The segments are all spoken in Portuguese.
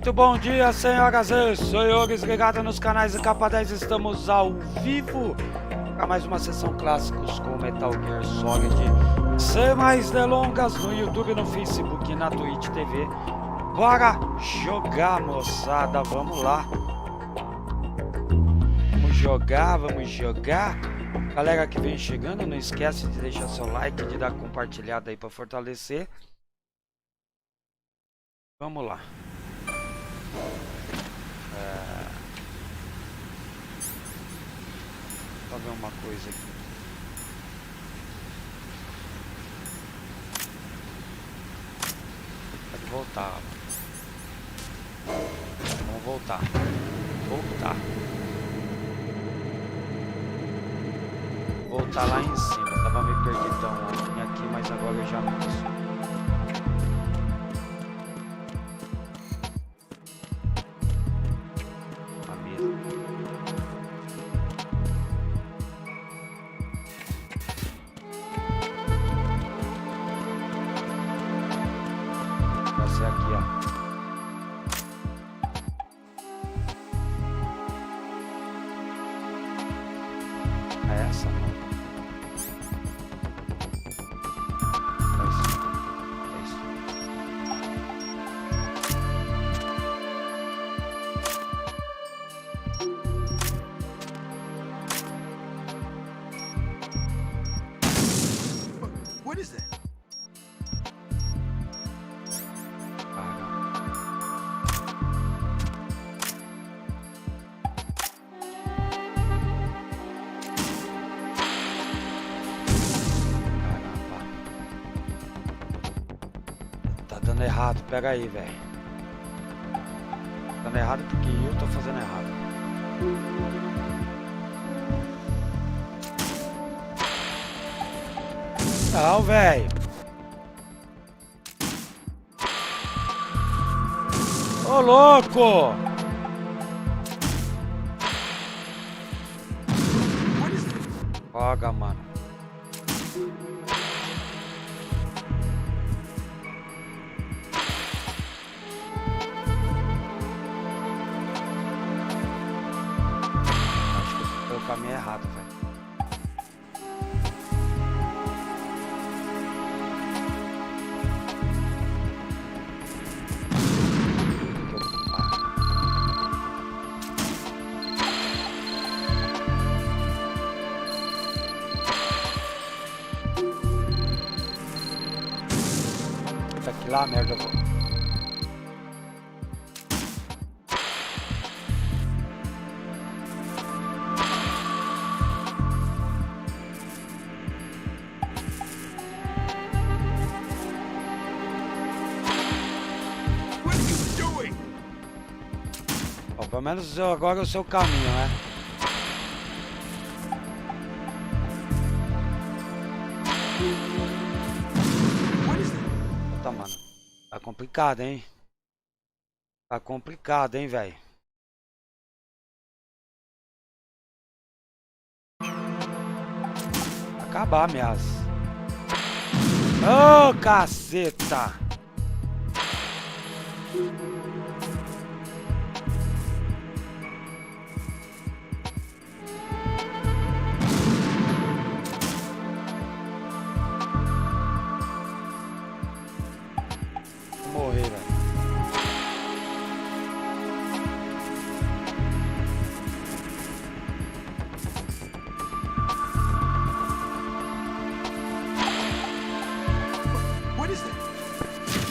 Muito bom dia, senhoras e senhores, ligados nos canais e Capa 10, estamos ao vivo para mais uma sessão clássicos com Metal Gear Solid. Sem mais delongas, no YouTube, no Facebook e na Twitch TV. Bora jogar, moçada, vamos lá. Vamos jogar. Galera que vem chegando, não esquece de deixar seu like, de dar compartilhada aí para fortalecer. Vamos lá. Pra ver uma coisa aqui. Pode voltar. Vamos voltar. Voltar lá em cima. Tava meio perdidão ontem aqui, mas agora eu já não consigo. Aqui, ó. É essa, não? É isso. What is that? Dando errado, pega aí, velho. Dando errado porque eu tô fazendo errado. Não, velho. Ô, louco! Joga, mano. O caminho errado, velho. Puta que lá, merda, eu vou. Pelo menos agora é o seu caminho, né? Puta, mano. Tá complicado, hein? Tá complicado, hein, velho? Acabar, minhas. Ô, caceta! Morrer, velho. What is that?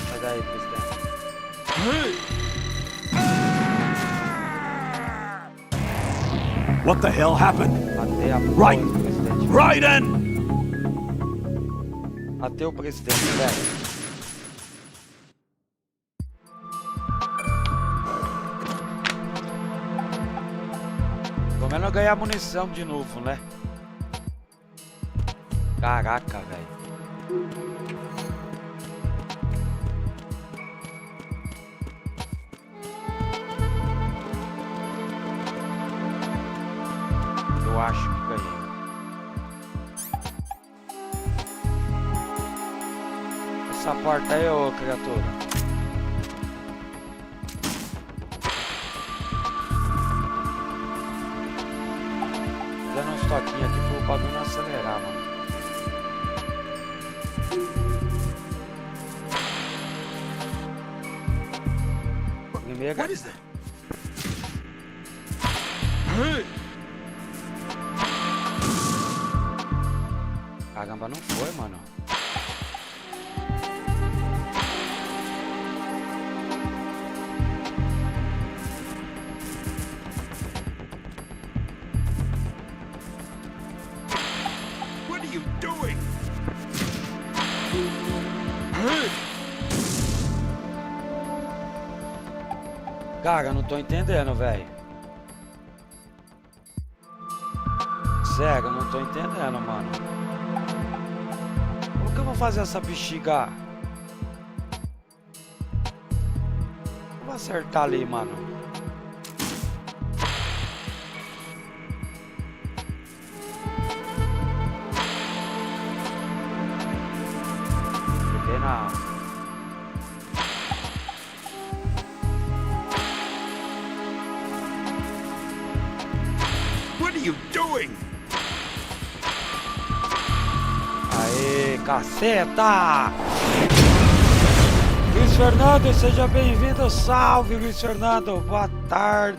Sai daí, presidente. What the hell happened? Matei a Right. porra do presidente. Raiden! Matei o presidente, velho. Pelo menos ganhar munição de novo, né? Caraca, velho. Eu acho que ganhei. Essa porta aí, ô criatura. dando uns toquinhos aqui pro bagulho não acelerar, mano. Primeiro. What is that? Caramba, não foi, mano. What are you doing? Cara, eu não tô entendendo, velho. Sério, eu não tô entendendo, mano. Como que eu vou fazer essa bexiga? Eu vou acertar ali, mano. Peguei na... What are you doing? Aê, caceta! Luiz Fernando, seja bem-vindo. Salve, Luiz Fernando. Boa tarde.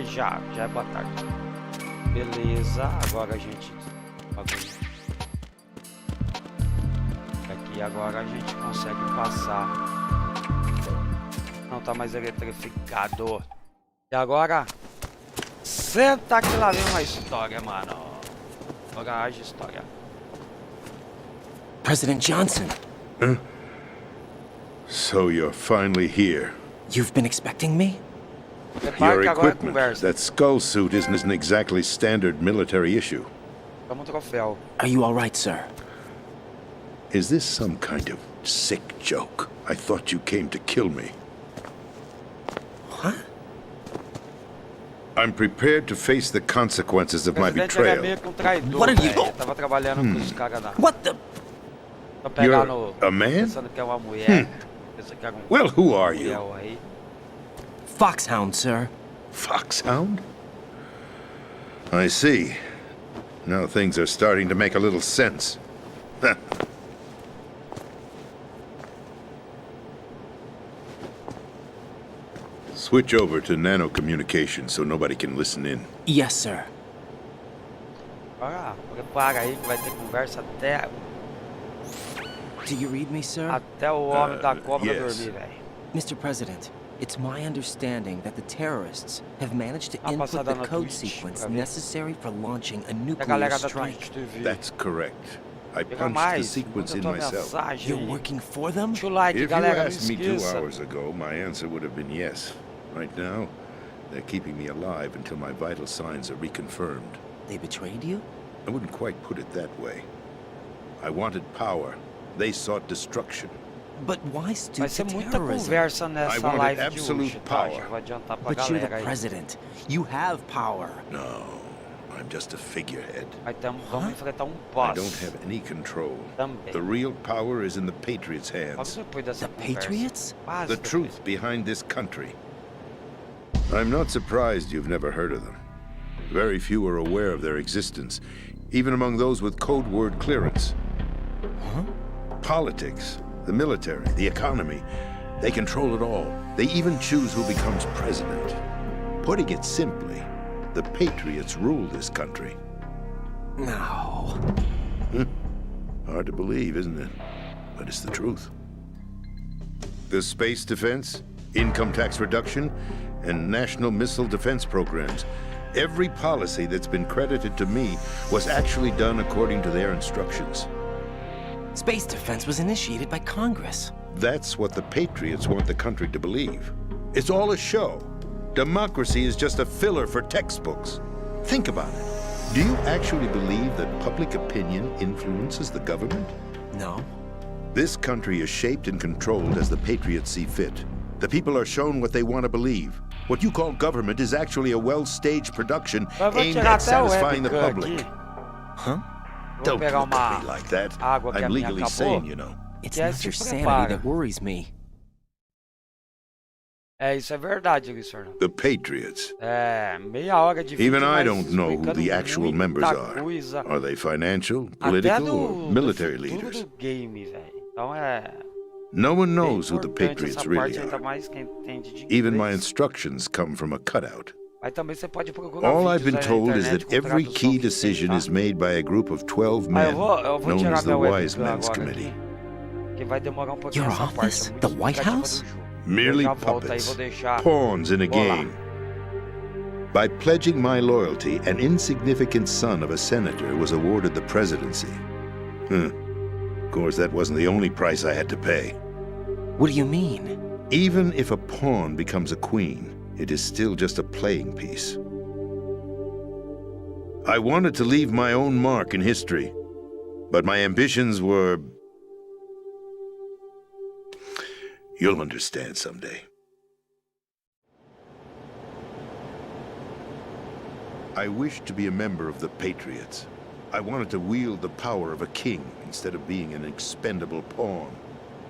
Já é boa tarde. Beleza, agora a gente... Aqui agora a gente consegue passar. Não tá mais eletrificado. E agora... Senta que lá vem uma história, mano. Agora haja história. President Johnson, So you're finally here. you've been expecting me? Prepara Your que agora é equipment, conversa. that skull suit isn't exactly standard military issue. Toma um troféu. Are you all right, sir? Is this some kind of sick joke? I thought you came to kill me. Huh? I'm prepared to face the consequences of O my presidente era betrayal. meio que um traidor, What are you- velho. Ele tava trabalhando com os caras da... What the? Pra pegar You're no... a man? Pensando que é uma mulher. Pensando que é um... Well, who are you? mulher aí. Foxhound, sir. Foxhound? I see. Now things are starting to make a little sense. Switch over to nano communication so nobody can listen in. Yes, sir. Agora, prepara aí que vai ter conversa até... Do you read me, sir? Até o homem da cobra yes. dormir, velho. Mr. President, it's my understanding that the terrorists have managed to input passada the na code Twitch, sequence pra ver. necessary for launching a A nuclear galera da strike. Twitch TV. That's correct. I Pega punched the mais, sequence manda in tua myself. mensagem You're aí. working for them? Deixa o like, If you galera, não asked me 2 esqueça. hours ago, my answer would have been yes. Right now, they're keeping me alive until my vital signs are reconfirmed. They betrayed you? I wouldn't quite put it that way. I wanted power. They sought destruction. But why Vai stoop ser to muita terrorism? conversa I nessa wanted live de absolute hoje, tá? power. Já vou adiantar pra But you're the galera aí. president. You have power. No, I'm just a figurehead. Aí vamos enfrentar um I boss. don't have any control. Também. The real power is in the Patriots' Logo hands. depois dessa The conversa. Patriots? Quase The depois. truth behind this country. I'm not surprised you've never heard of them. Very few are aware of their existence, even among those with code word clearance. Politics, the military, the economy, they control it all. They even choose who becomes president. Putting it simply, the Patriots rule this country. No. Hard to believe, isn't it? But it's the truth. The space defense, income tax reduction, and national missile defense programs. Every policy that's been credited to me was actually done according to their instructions. Space defense was initiated by Congress. That's what the Patriots want the country to believe. It's all a show. Democracy is just a filler for textbooks. Think about it. Do you actually believe that public opinion influences the government? No. This country is shaped and controlled as the Patriots see fit. The people are shown what they want to believe. What you call government is actually a well-staged production Mas vou aimed tirar at até o satisfying the webcam public. aqui. Huh? Vou Don't pegar look at uma me like that. água que a I'm minha legally acabou. sane, you know. It's Yes, not your se sanity prepara. that worries me. É, isso é verdade, Guilherme. The Patriots. É, meia hora de vídeo, Even I mas don't know who explicando the actual muita members are. coisa. Are they financial, Até political, do, or military do futuro leaders? do game, velho. Então é No one bem knows who the importante Patriots essa really parte, ainda are. mais quem entende de Even my inglês. instructions come from a cutout. Aí também você pode procurar All I've vídeos been aí na told is internet that com every tradução key que tem, decision tá? is made by a group of 12 Ah, men, eu vou known tirar as the meu Wise webcam Men's agora Committee. aqui, que vai demorar um pouquinho Your essa office? parte. É The muito White explicativa House? do jogo. Merely Eu já volto aí, puppets, vou deixar. pawns in a Vou lá. game. By pledging my loyalty, an insignificant son of a senator was awarded the presidency. Of course, that wasn't the only price I had to pay. What do you mean? Even if a pawn becomes a queen, it is still just a playing piece. I wanted to leave my own mark in history, but my ambitions were... You'll understand someday. I wished to be a member of the Patriots. I wanted to wield the power of a king instead of being an expendable pawn.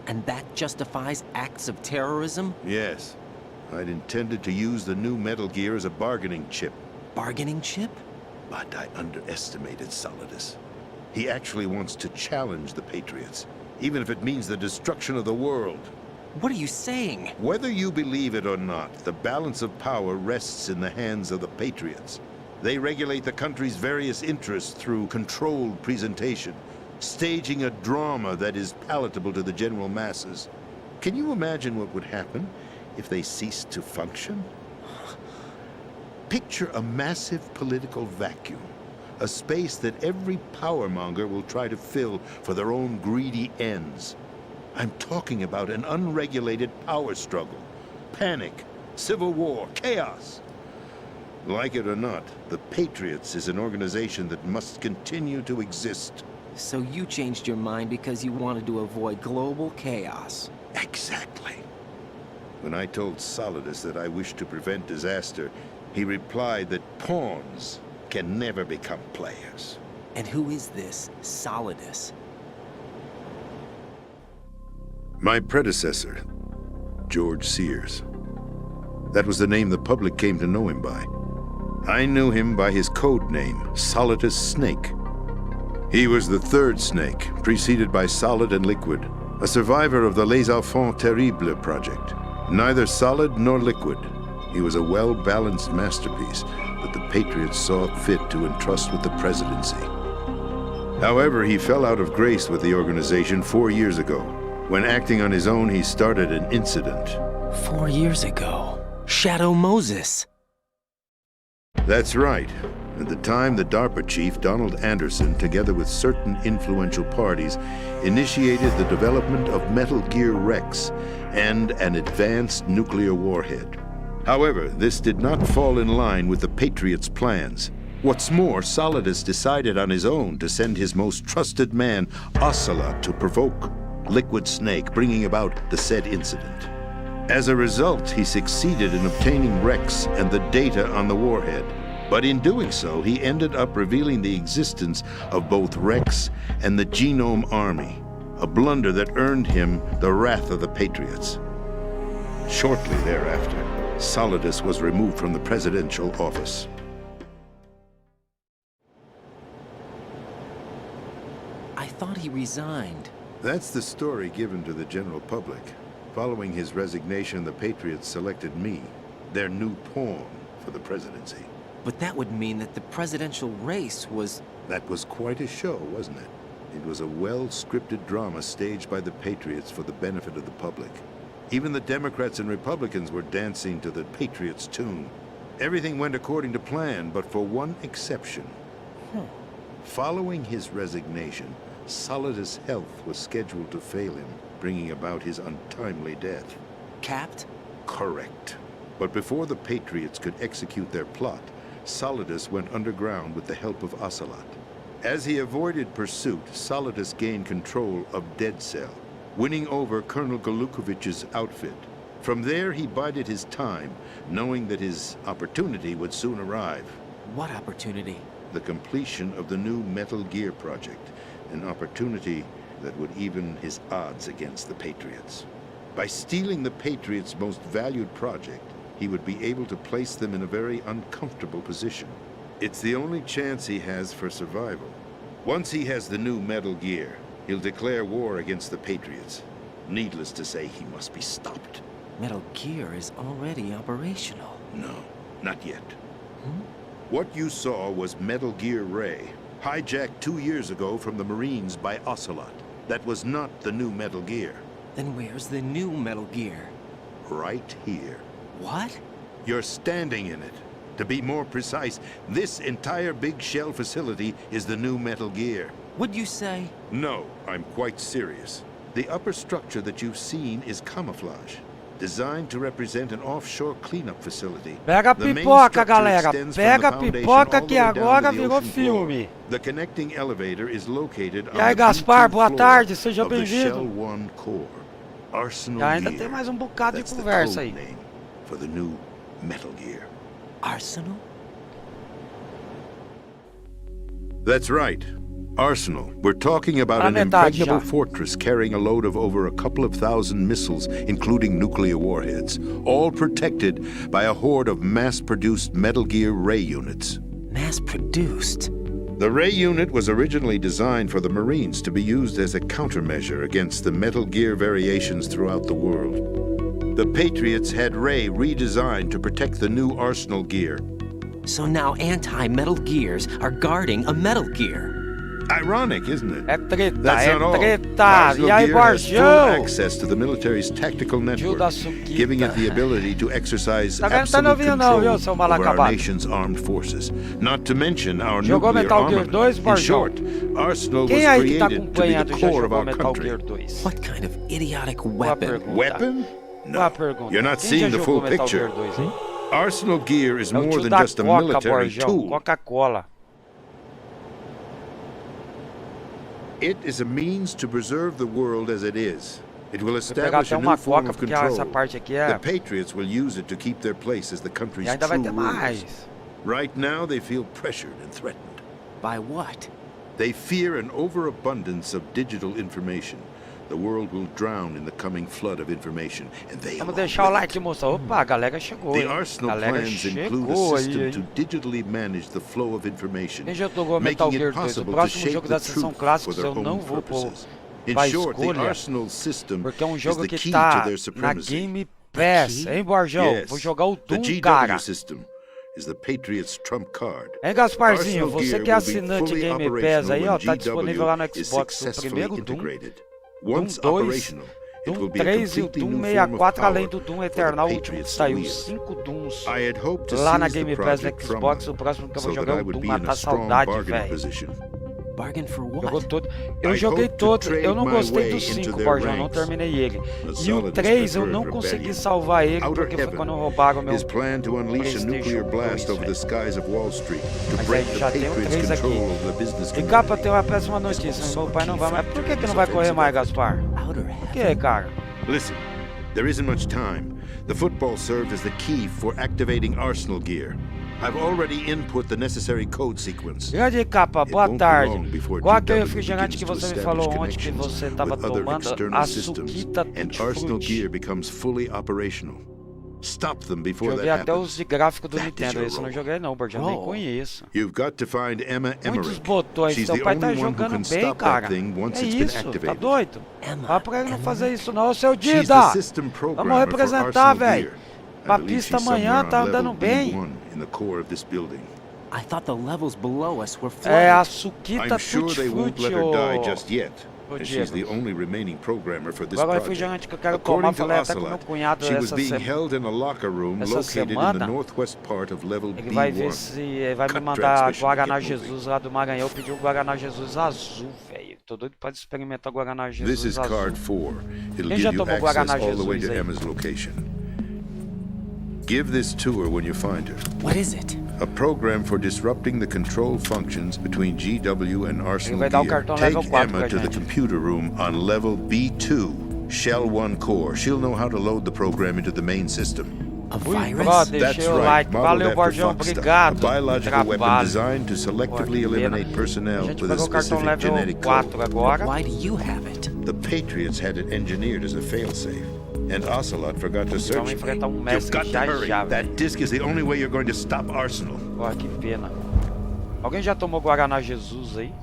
And that justifies acts of terrorism? Yes, I'd intended to use the new Metal Gear as a bargaining chip, Bargaining chip? but I underestimated Solidus. He actually wants to challenge the Patriots, even if it means the destruction of the world. What are you saying? Whether you believe it or not, the balance of power rests in the hands of the Patriots. They regulate the country's various interests through controlled presentation, staging a drama that is palatable to the general masses. Can you imagine what would happen if they ceased to function? Picture a massive political vacuum, a space that every powermonger will try to fill for their own greedy ends. I'm talking about an unregulated power struggle, panic, civil war, chaos. Like it or not, the Patriots is an organization that must continue to exist. So you changed your mind because you wanted to avoid global chaos. Exactly. When I told Solidus that I wished to prevent disaster, he replied that pawns can never become players. And who is this Solidus? My predecessor, George Sears. That was the name the public came to know him by. I knew him by his code name, Solidus Snake. He was the third snake, preceded by Solid and Liquid, a survivor of the Les Enfants Terribles project. Neither solid nor liquid, he was a well-balanced masterpiece that the Patriots saw fit to entrust with the presidency. However, he fell out of grace with the organization 4 years ago. When acting on his own, he started an incident. 4 years ago. Shadow Moses. That's right. At the time, the DARPA chief, Donald Anderson, together with certain influential parties, initiated the development of Metal Gear Rex and an advanced nuclear warhead. However, this did not fall in line with the Patriots' plans. What's more, Solidus decided on his own to send his most trusted man, Ocelot, to provoke Liquid Snake, bringing about the said incident. As a result, he succeeded in obtaining Rex and the data on the warhead. But in doing so, he ended up revealing the existence of both Rex and the Genome Army, a blunder that earned him the wrath of the Patriots. Shortly thereafter, Solidus was removed from the presidential office. I thought he resigned. That's the story given to the general public. Following his resignation, the Patriots selected me, their new pawn, for the presidency. But that would mean that the presidential race was... That was quite a show, wasn't it? It was a well-scripted drama staged by the Patriots for the benefit of the public. Even the Democrats and Republicans were dancing to the Patriots' tune. Everything went according to plan, but for one exception. Following his resignation, Solidus' health was scheduled to fail him, bringing about his untimely death. Capped? Correct. But before the Patriots could execute their plot, Solidus went underground with the help of Ocelot. As he avoided pursuit, Solidus gained control of Dead Cell, winning over Colonel Golukovich's outfit. From there, he bided his time, knowing that his opportunity would soon arrive. What opportunity? The completion of the new Metal Gear project, an opportunity that would even his odds against the Patriots. By stealing the Patriots' most valued project, he would be able to place them in a very uncomfortable position. It's the only chance he has for survival. Once he has the new Metal Gear, he'll declare war against the Patriots. Needless to say, he must be stopped. Metal Gear is already operational. No, not yet. What you saw was Metal Gear Ray, hijacked 2 years ago from the Marines by Ocelot. That was not the new Metal Gear. Then where's the new Metal Gear? Right here. What? You're standing in it. To be more precise, this entire big shell facility is the new Metal Gear. Would you say? No, I'm quite serious. The upper structure that you've seen is camouflage, designed to represent an offshore cleanup facility. Pega a The main pipoca, structure galera. extends from Pega a the foundation pipoca all the que way down agora to the virou ocean floor. filme. The connecting elevator is located E on aí, the Gaspar, B2 boa floor tarde, seja of the Shell bem-vindo. 1 core. Arsenal E ainda Gear. tem mais bocado de That's the conversa code aí. name for the new Metal Gear. Arsenal? That's right. Arsenal. We're talking about an metade impregnable já. fortress carrying a load of over a couple of thousand missiles, including nuclear warheads, all protected by a horde of mass-produced Metal Gear Ray units. Mass-produced? The Ray unit was originally designed for the Marines to be used as a countermeasure against the Metal Gear variations throughout the world. The Patriots had Ray redesigned to protect the new Arsenal Gear. So now anti-Metal Gears are guarding a Metal Gear. Ironic, isn't it? É treta, That's é not all. treta. Arsenal E aí, Gear has full Borjão? access to the military's tactical network, da Suquita. giving it the ability to exercise Tá vendo? Tá absolute novinho não, control viu, seu mal over our acabado? nation's armed forces. Not to mention our Jogou nuclear Metal Gear armament. 2, In Borjão? short, Arsenal Quem was aí que tá created to be the acompanhando já core of jogou our Metal Gear country. 2? What kind of idiotic Boa weapon? pergunta. Weapon? Boa No. pergunta. You're not Quem seeing já the jogou full Metal picture. Gear 2, hein? Arsenal Gear is É o more tio than da just a Coca, military Borjão. tool. Coca-Cola. It is a means to preserve the world as it is. It will Vou pegar establish até a new uma form coca, of porque control. essa parte aqui The é... Patriots will use it to keep their place as the country's E ainda vai true ter rulers. mais. Right now, they feel pressured and threatened. By what? They fear an overabundance of digital information. The world will drown in the coming flood of information, and they Vamos along deixar o with like, it. moça. Opa, a galera chegou, The hein? Arsenal Galera plans include chegou a aí, system hein? to digitally manage the flow of information, Quem já jogou Metal making Gear it 2? O possible to próximo shape jogo the da Sessão truth for Clássicos their eu não own vou pôr purposes. In pra short, the escolha, Arsenal system porque é um is jogo the que key tá to their na supremacy. Game Pass, hein, Borjão? Yes, Vou jogar o the Doom, GW cara. system is the Patriots' trump card. Hein, Gasparzinho? Arsenal Você Gear que é will be assinante fully Game Pass operational aí, ó, when tá disponível lá no GW is Xbox o successfully primeiro Doom, integrated. Doom Once 2, operational, it will Doom be a 3 e o completely Doom new form of 64, além power do Doom for the Eternal, o último que Patriots to saiu. wield. 5 Dooms I had hoped to lá na seize the Game Pass do project from Xbox. them, O próximo que eu vou so that jogar I é o would Doom be in a Matar strong Saudade, bargaining velho. position. Bargain for Jogou what? todo. Eu I joguei hope to todos. Eu trade não my gostei way do into 5, their Borjão. Não ranks. terminei ele. The E o solid 3 eu preferred não rebellion. consegui salvar ele Outer porque foi Heaven quando roubaram meu is planned to unleash a nuclear PlayStation blast 2, over the velho. skies of Wall Street to Mas break aí the já tem o Patriots' 3 aqui. control over the business E capa community. tem uma péssima notícia. Meu pai não vai mais. Por que não vai correr mais, Gaspar? Outer Por Heaven? que, cara? Listen, there isn't much time. The football served as the key for activating Arsenal Gear. I've already input the necessary code sequence. Grande capa, It boa won't be tarde. long before Qual aquele GW refrigerante que begins to você me falou establish ontem que connections você estava with other tomando? external systems, Açuquita and Tutti Arsenal Frutti. Gear becomes fully operational. Stop them before Joguei that até os happens. de gráfico do That is Nintendo. your Esse eu não role. joguei não, Borjão. Nem Role. conheço. You've got to find Emma Muitos Emmerich. botões. She's Seu the pai tá only one who jogando can bem, stop cara. that thing once É it's been isso? Tá activated. doido? Emma, Fala pra ele não Emma? fazer isso não, seu She's Dida. the system Vamos programmer for representar, Arsenal velho. Gear. I Pra believe pista she's amanhã somewhere tá on level andando bem. B1 in the core of this building. I thought the levels below us were É flooded. a Suquita I'm sure Tutti they won't Frutti, let her die ô. just yet, Ô, as she's the Diego. only remaining programmer for this Agora o project. refrigerante que eu quero tomar, According to falei até com meu Ocelot, cunhado she was essa being semana. held in a locker room Essa located in the semana, northwest part of level Ele vai ver B1. se ele vai me Cut mandar transmission, Guaraná get moving. Jesus lá do Maranhão. Eu pedi o Guaraná Jesus azul, velho. Tô doido pra experimentar o Guaraná This Jesus is azul. card 4. It'll Quem give já you tomou access Guaraná all the way Jesus to aí? Emma's location. Give this to her when you find her. What is it? A program for disrupting the control functions between GW and Arsenal vai dar o Gear. cartão Take level 4 Emma pra to the gente. computer room on level B2, Shell 1 core. She'll know how to load the program into the main system. A Ui, virus? bro, That's deixei o right, like. modeled Valeu, after Borjão. Fox stuff. Obrigado. A biological weapon Trabalho. designed to selectively Pô, que pena. eliminate A personnel gente with a pegou o cartão specific level genetic 4 code. agora. Why do you have it? The Patriots had it engineered as a failsafe. And Ocelot forgot to search Vamos me. enfrentar You've mestre got to já hurry. já, velho. That disc is the only way you're going to stop Arsenal. Porra, que pena. Alguém já tomou Guaraná Jesus aí?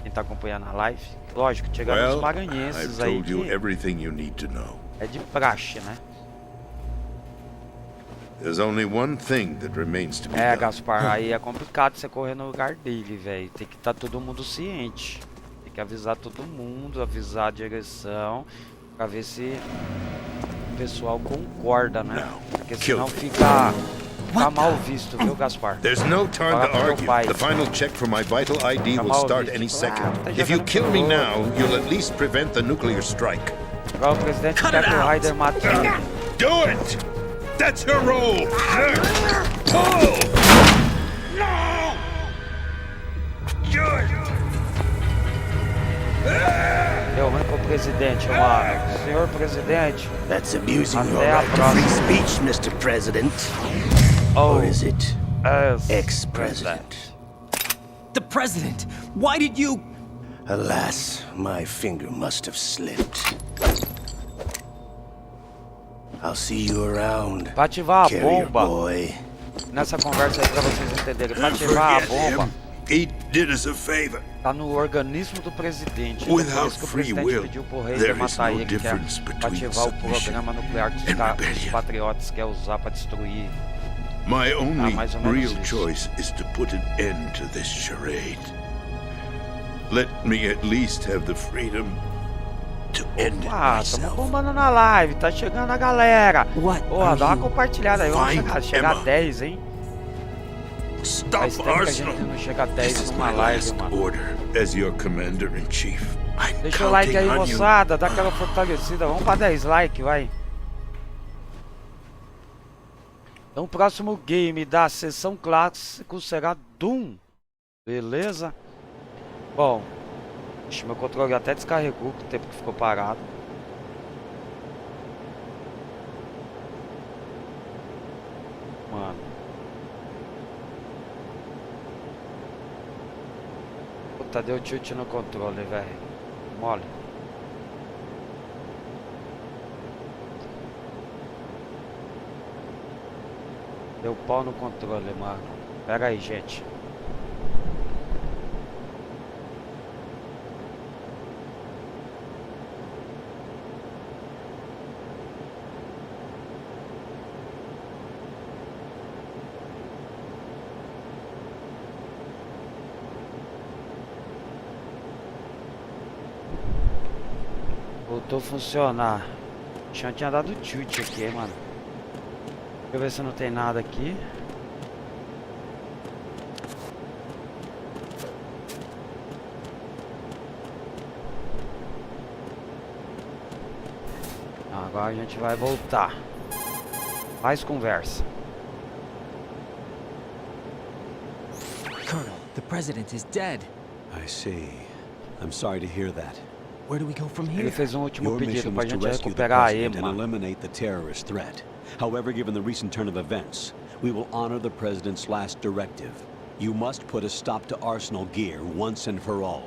Quem tá acompanhando a live? Lógico, chegando os Well, maranhenses I've aí told you que everything you need to know. é de praxe, né? There's only one thing that remains to be É, done. Gaspar, aí é complicado você correr no lugar dele, velho. Tem que estar todo mundo ciente. Tem que avisar todo mundo, avisar a direção, pra ver se o pessoal concorda, né? Porque senão fica mal visto, viu, Gaspar? There's no time Fala to pro meu argue. pai. The final check for my vital ID will mal start visto. any second. Tá If you jogando kill me pro now, you'll at least prevent the nuclear strike. Agora o presidente quer que o Ryder mate ele. Do it! That's your role! Pull! No! Do it! Deu ruim pro presidente, mano. Senhor presidente. That's abusing your Até a right to free próxima. speech, Mr. President. Oh, Or is it ex-president. ex-president? The president! Why did you... Alas, my finger must have slipped. I'll see you around, Pra ativar a carrier bomba, boy. nessa conversa aí pra vocês entenderem, pra ativar a bomba, He did us a favor. tá no organismo do presidente. Então, por Without isso que o free presidente will, pediu pro rei there is matar no ele, que é difference pra between ativar o submission programa nuclear que os, and os rebellion. patriotas querem usar pra destruir. My only mais ou menos real isso. choice is to put an end to this charade. Let me at least have the freedom to end it Ah, tamo myself. bombando na live, tá chegando a galera. What Porra, are dá uma you... compartilhada aí, vamos Find chegar a Emma. 10, hein? Stop Faz tempo que a Arsenal. gente não chega a This 10 is numa my live, last mano. order as your commander-in-chief. I'm Deixa o like aí, counting on you. moçada, dá aquela fortalecida, vamos pra 10 likes, vai. Então o próximo game da sessão clássico será Doom. Beleza? Bom, ixi, meu controle até descarregou com o tempo que ficou parado. Mano. Puta, deu tilt no controle, velho. Mole. Deu pau no controle, mano. Pera aí, gente. Voltou a funcionar. O chão tinha dado tilt aqui, mano. Deixa eu ver se não tem nada aqui. Agora a gente vai voltar. Mais conversa. Colonel, the president is dead. I see. I'm sorry to hear that. Where do we go from Ele here? fez um último Your pedido mission pra was to gente rescue the recuperar a president and EMA. eliminate the terrorist threat. However, given the recent turn of events, we will honor the president's last directive. You must put a stop to Arsenal gear once and for all.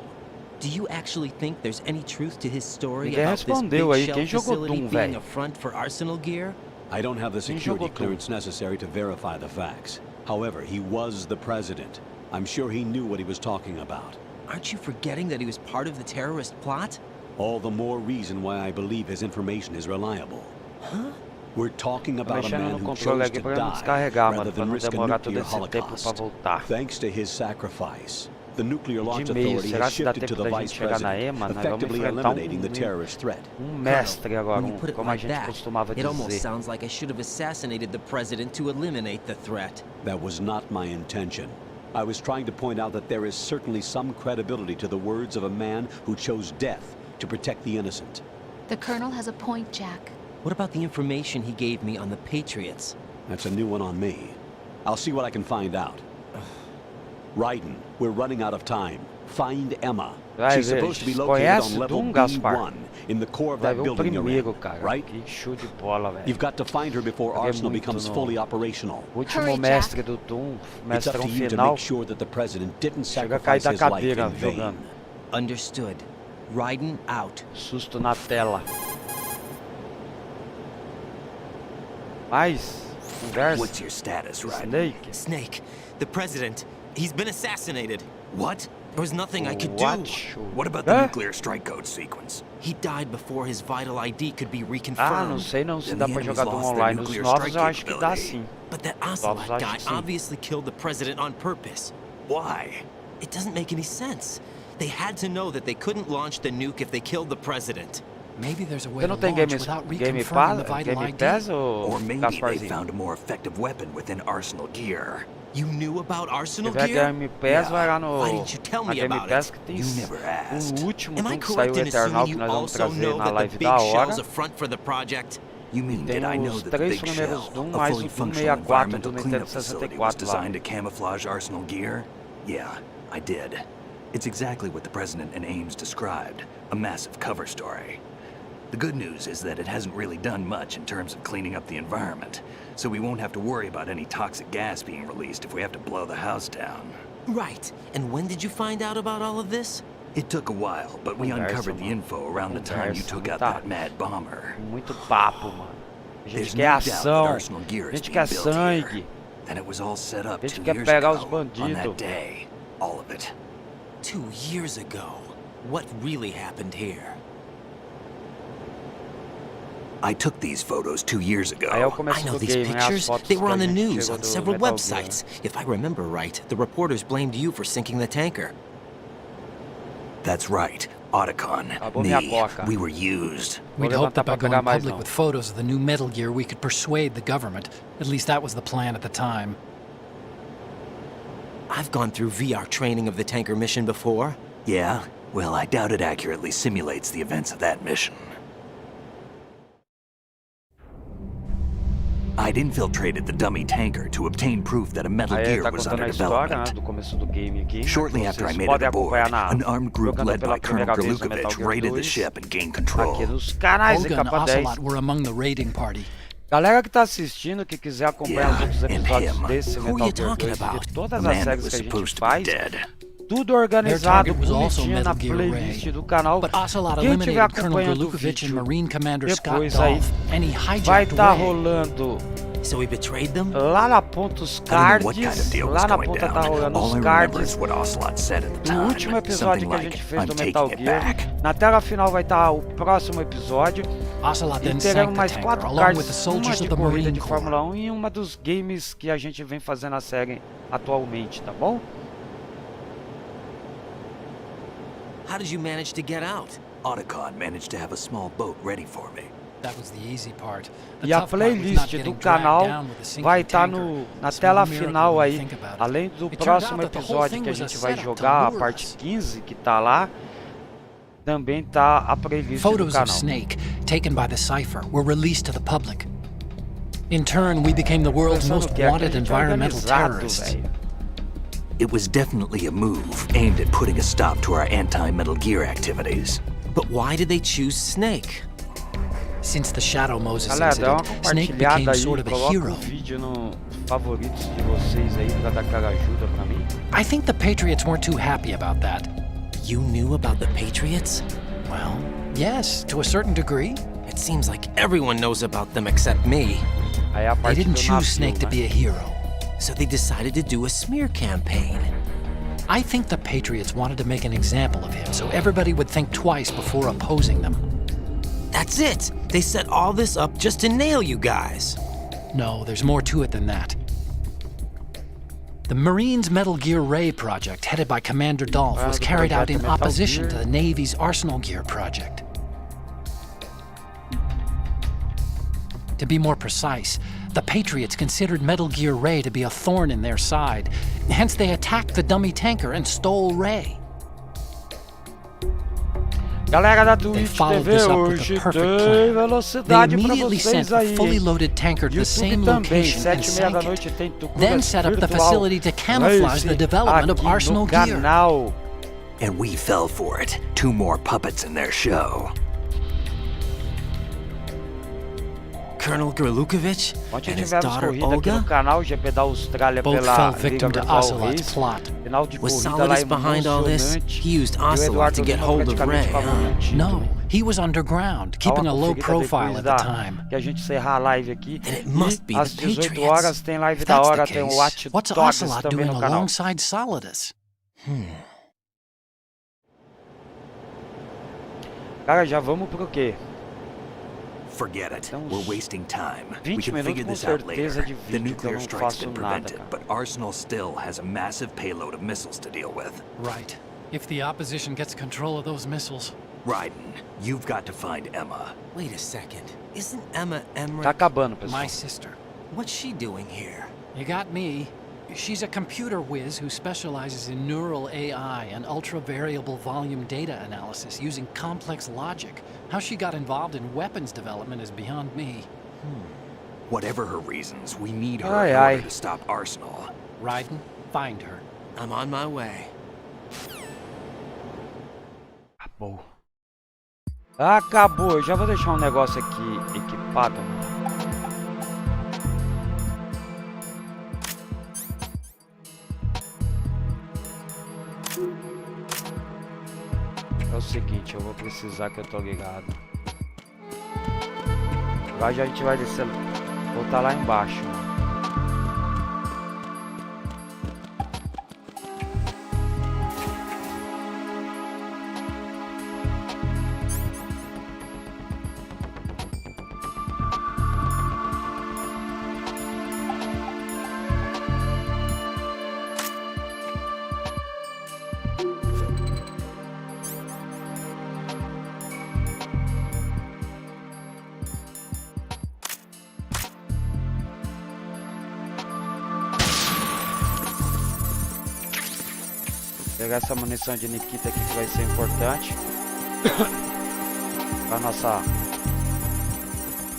Do you actually think there's any truth to his story Ninguém about this respondeu aí. big Quem shell jogou facility Doom, being velho? a front for Arsenal gear? I don't have the Quem security jogou tudo? clearance necessary to verify the facts. However, he was the president. I'm sure he knew what he was talking about. Aren't you forgetting that he was part of the terrorist plot? All the more reason why I believe his information is reliable. Huh? We're talking Tô about a mexendo man no who controle chose aqui to pra não die descarregar, rather mano, pra than não risk a demorar todo nuclear esse tempo pra holocaust. voltar. Thanks to his sacrifice, the nuclear launch De e-mail, authority será has que dá shifted to tempo the da vice gente chegar na president, EMA? Nós vamos effectively enfrentar eliminating the terrorist threat. mestre agora, When you put it como a like gente that, costumava it almost dizer. sounds like I should have assassinated the president to eliminate the threat. That was not my intention. I was trying to point out that there is certainly some credibility to the words of a man who chose death to protect the innocent. The Colonel has a point, Jack. What about the information he gave me on the Patriots? That's a new one on me. I'll see what I can find out. Raiden, we're running out of time. Find Emma. Vai She's ver, supposed to be located conhece on level Doom, Gaspar? B1 in the core of Vai that ver o building you're in, primeiro, cara. right? Que show de bola, velho. You've got to find her before Joguei Arsenal muito becomes no- fully operational. O último Hurry, mestre do Doom, It's up mestrão to you to final, make sure that the president didn't chega a cair sacrifice da his life cadeira in vain. jogando. Understood. Raiden out. Susto na tela. Mais conversa. What's your status, right? Snake. Snake, the president, he's been assassinated. What? There was nothing I could What? do. What about the nuclear strike code sequence? He died before his vital ID could be Ah, não reconfirmed. sei não se Then dá the pra enemy's jogar do lost their online. Os nuclear novos strike eu acho que dá capability. sim. But that Novos Ocelot acho guy que sim. obviously killed the president on purpose. Why? It doesn't make any sense. They had to know that they couldn't launch the nuke if they killed the president. Maybe there's a way Você to não tem launch Game without Pass, reconfirming the vital Game ID. Pass ou Or maybe they Gasparzinho? found a more effective weapon within Arsenal gear. You knew about Se Arsenal tiver Gear? Game Pass, vai lá no Why didn't you tell na me Game about Pass it? que tem You never asked. o último Am I que saiu correct in Eternal, assuming que you nós vamos also trazer know na that the live big da shell's hora. a front for the project? You mean Tem that I know os that the três Big primeiros Shell, Doom a mais fully o Doom functional 64 do environmental Nintendo cleanup facility, was 64 lá. designed to camouflage Arsenal gear? Yeah, I did. It's exactly what the President and Ames described, a massive cover story. The good news is that it hasn't really done much in terms of cleaning up the environment, so we won't have to worry about any toxic gas being released if we have to blow the house down. Right. And when did you find out about all of this? It took a while, but we uncovered the info around the time you took out that mad bomber. Muito papo, mano. A gente There's quer no doubt that ação, Arsenal gear a is gente being quer built sangue. here. And it was all set up A gente 2 quer years pegar os ago, on bandidos. that day. All of it. 2 years ago. What really happened here? I took these photos 2 years ago. Aí é o I começo know do these game, né? As pictures. fotos They que were a on the gente news chegou on do several Metal Gear. websites. If I remember right, the reporters blamed you for sinking the tanker. That's right. Otacon, Acabou minha me, coca. we were used. We'd Vou hoped that by levantar pra going pegar mais public não. with photos of the new Metal Gear, we could persuade the government. At least that was the plan at the time. I've gone through VR training of the tanker mission before. Yeah? Well, I doubt it accurately simulates the events of that mission. I'd infiltrated the dummy tanker to obtain proof that a Metal Aí Gear tá was contando under a história, né, development. do começo do game aqui. Shortly after I Vocês made podem it aboard, acompanhar na, an armed group jogando led pela by Colonel primeira vez no Metal Gralukovich Gear raided the 2, ship and gained aqui control. nos canais de Olga and capa 10. Ocelot were among the raiding party. Galera que tá assistindo, que quiser acompanhar os outros Yeah, and episódios him. desse Who Metal you Gear talking 2 e about? de A todas as man that séries was que a gente supposed to be faz, dead. tudo organizado, target was also bonitinho na Metal Gear playlist Ray. do canal. But Ocelot Quem estiver eliminated Colonel acompanhando o Gralukovich and vídeo, Marine Commander Scott depois aí Dolph, and he vai hijacked estar Ray. rolando So we betrayed them? lá na ponta os I don't know what kind of cards, deal was lá na going ponta tá down. rolando All I os remember is cards what Ocelot said at the do time. último episódio Something que a like, gente fez I'm do Metal taking it Gear. back. Na tela final vai estar o próximo episódio. Ocelot E then teremos sank the mais tanker, 4 along with the cards, uma soldiers de of the corrida Marine de Corps. Fórmula 1 e uma dos games que a gente vem fazendo a série atualmente, tá bom? How did you manage to get out? Otacon managed to have a small boat ready for me. That was the easy part. The E a tough part was not playlist do getting dragged canal down with the sinking vai estar tanker. na Small tela miracle final when you aí, think about it. além do It turned próximo out that the whole episódio thing que a was a gente vai setup to jogar, a lure parte us. 15 que tá lá, também tá a playlist do Photos canal. of Snake, taken by the Cypher, were released to the public. In turn, we became the world's Pensando most que a wanted gente é environmental organizado, terrorists. velho. It was definitely a move aimed at putting a stop to our anti-Metal Gear activities. But why did they choose Snake? Since the Shadow Moses Galera, dá uma incident, Snake compartilhada became aí, sort of a coloca hero. o vídeo no favoritos de vocês aí pra dar aquela ajuda pra mim. I think the Patriots weren't too happy about that. You knew about the Patriots? Well, yes, to a certain degree. It seems like everyone knows about them except me. Aí a They parte didn't do choose navio, Snake to né? be a hero. So they decided to do a smear campaign. I think the Patriots wanted to make an example of him so everybody would think twice before opposing them. That's it! They set all this up just to nail you guys. No, there's more to it than that. The Marines' Metal Gear Ray project, headed by Commander Dolph, was the carried out in project Metal opposition Gear. to the Navy's Arsenal Gear project. To be more precise, the Patriots considered Metal Gear Ray to be a thorn in their side. Hence, they attacked the dummy tanker and stole Ray. Galera da They Twitch followed TV, this up with hoje a perfect tem plan. They velocidade pra immediately vocês sent a aí, fully hein? loaded tanker to the same YouTube também, location and 7h30 sank da it. noite tem Tucuras Then set up the Virtual facility to camouflage the Racing development of aqui Arsenal no Gear. canal. And we fell for it. 2 more puppets in their show. Colonel Gerlukovich Ontem and his tivemos daughter corrida aqui no Olga? canal, GP da Austrália Both pela fell Liga victim to Virtual Ocelot's Race. plot. Final de Was corrida lá Solidus behind all this? emocionante. He used E o Ocelot Eduardo to get Lima hold of praticamente Ray, pagou huh? um título. No, he was underground, Dá keeping uma a low conferida profile depois at the time. que a gente encerrar a live aqui. Then it must be E às the 18 Patriots. horas tem live If da that's the hora, tem o case, Watch What's Dogs Ocelot também doing no canal. alongside Solidus? Cara, já vamos pro quê? Forget it. Então, We're wasting time. 20 We can minutos figure com this out certeza later. de The vídeo que eu nuclear não strike's faço been nada, prevented, cara. but Arsenal still has a massive payload of missiles to deal with. Right. If the opposition gets control of those missiles. Raiden, you've got to find Emma. Wait a second. Isn't Emma Emmerich? Tá acabando, pessoal. My sister. What's she doing here? You got me. She's a computer whiz who specializes in neural AI and ultra-variable volume data analysis using complex logic. How she got involved in weapons development is beyond me. Whatever her reasons, we need her Aye, in aye. order to stop Arsenal. Raiden, find her. I'm on my way. Acabou. Acabou. Eu já vou deixar um negócio aqui equipado. É o seguinte, eu vou precisar que eu tô ligado. Agora já a gente vai descer, voltar lá embaixo. Pegar essa munição de Nikita aqui que vai ser importante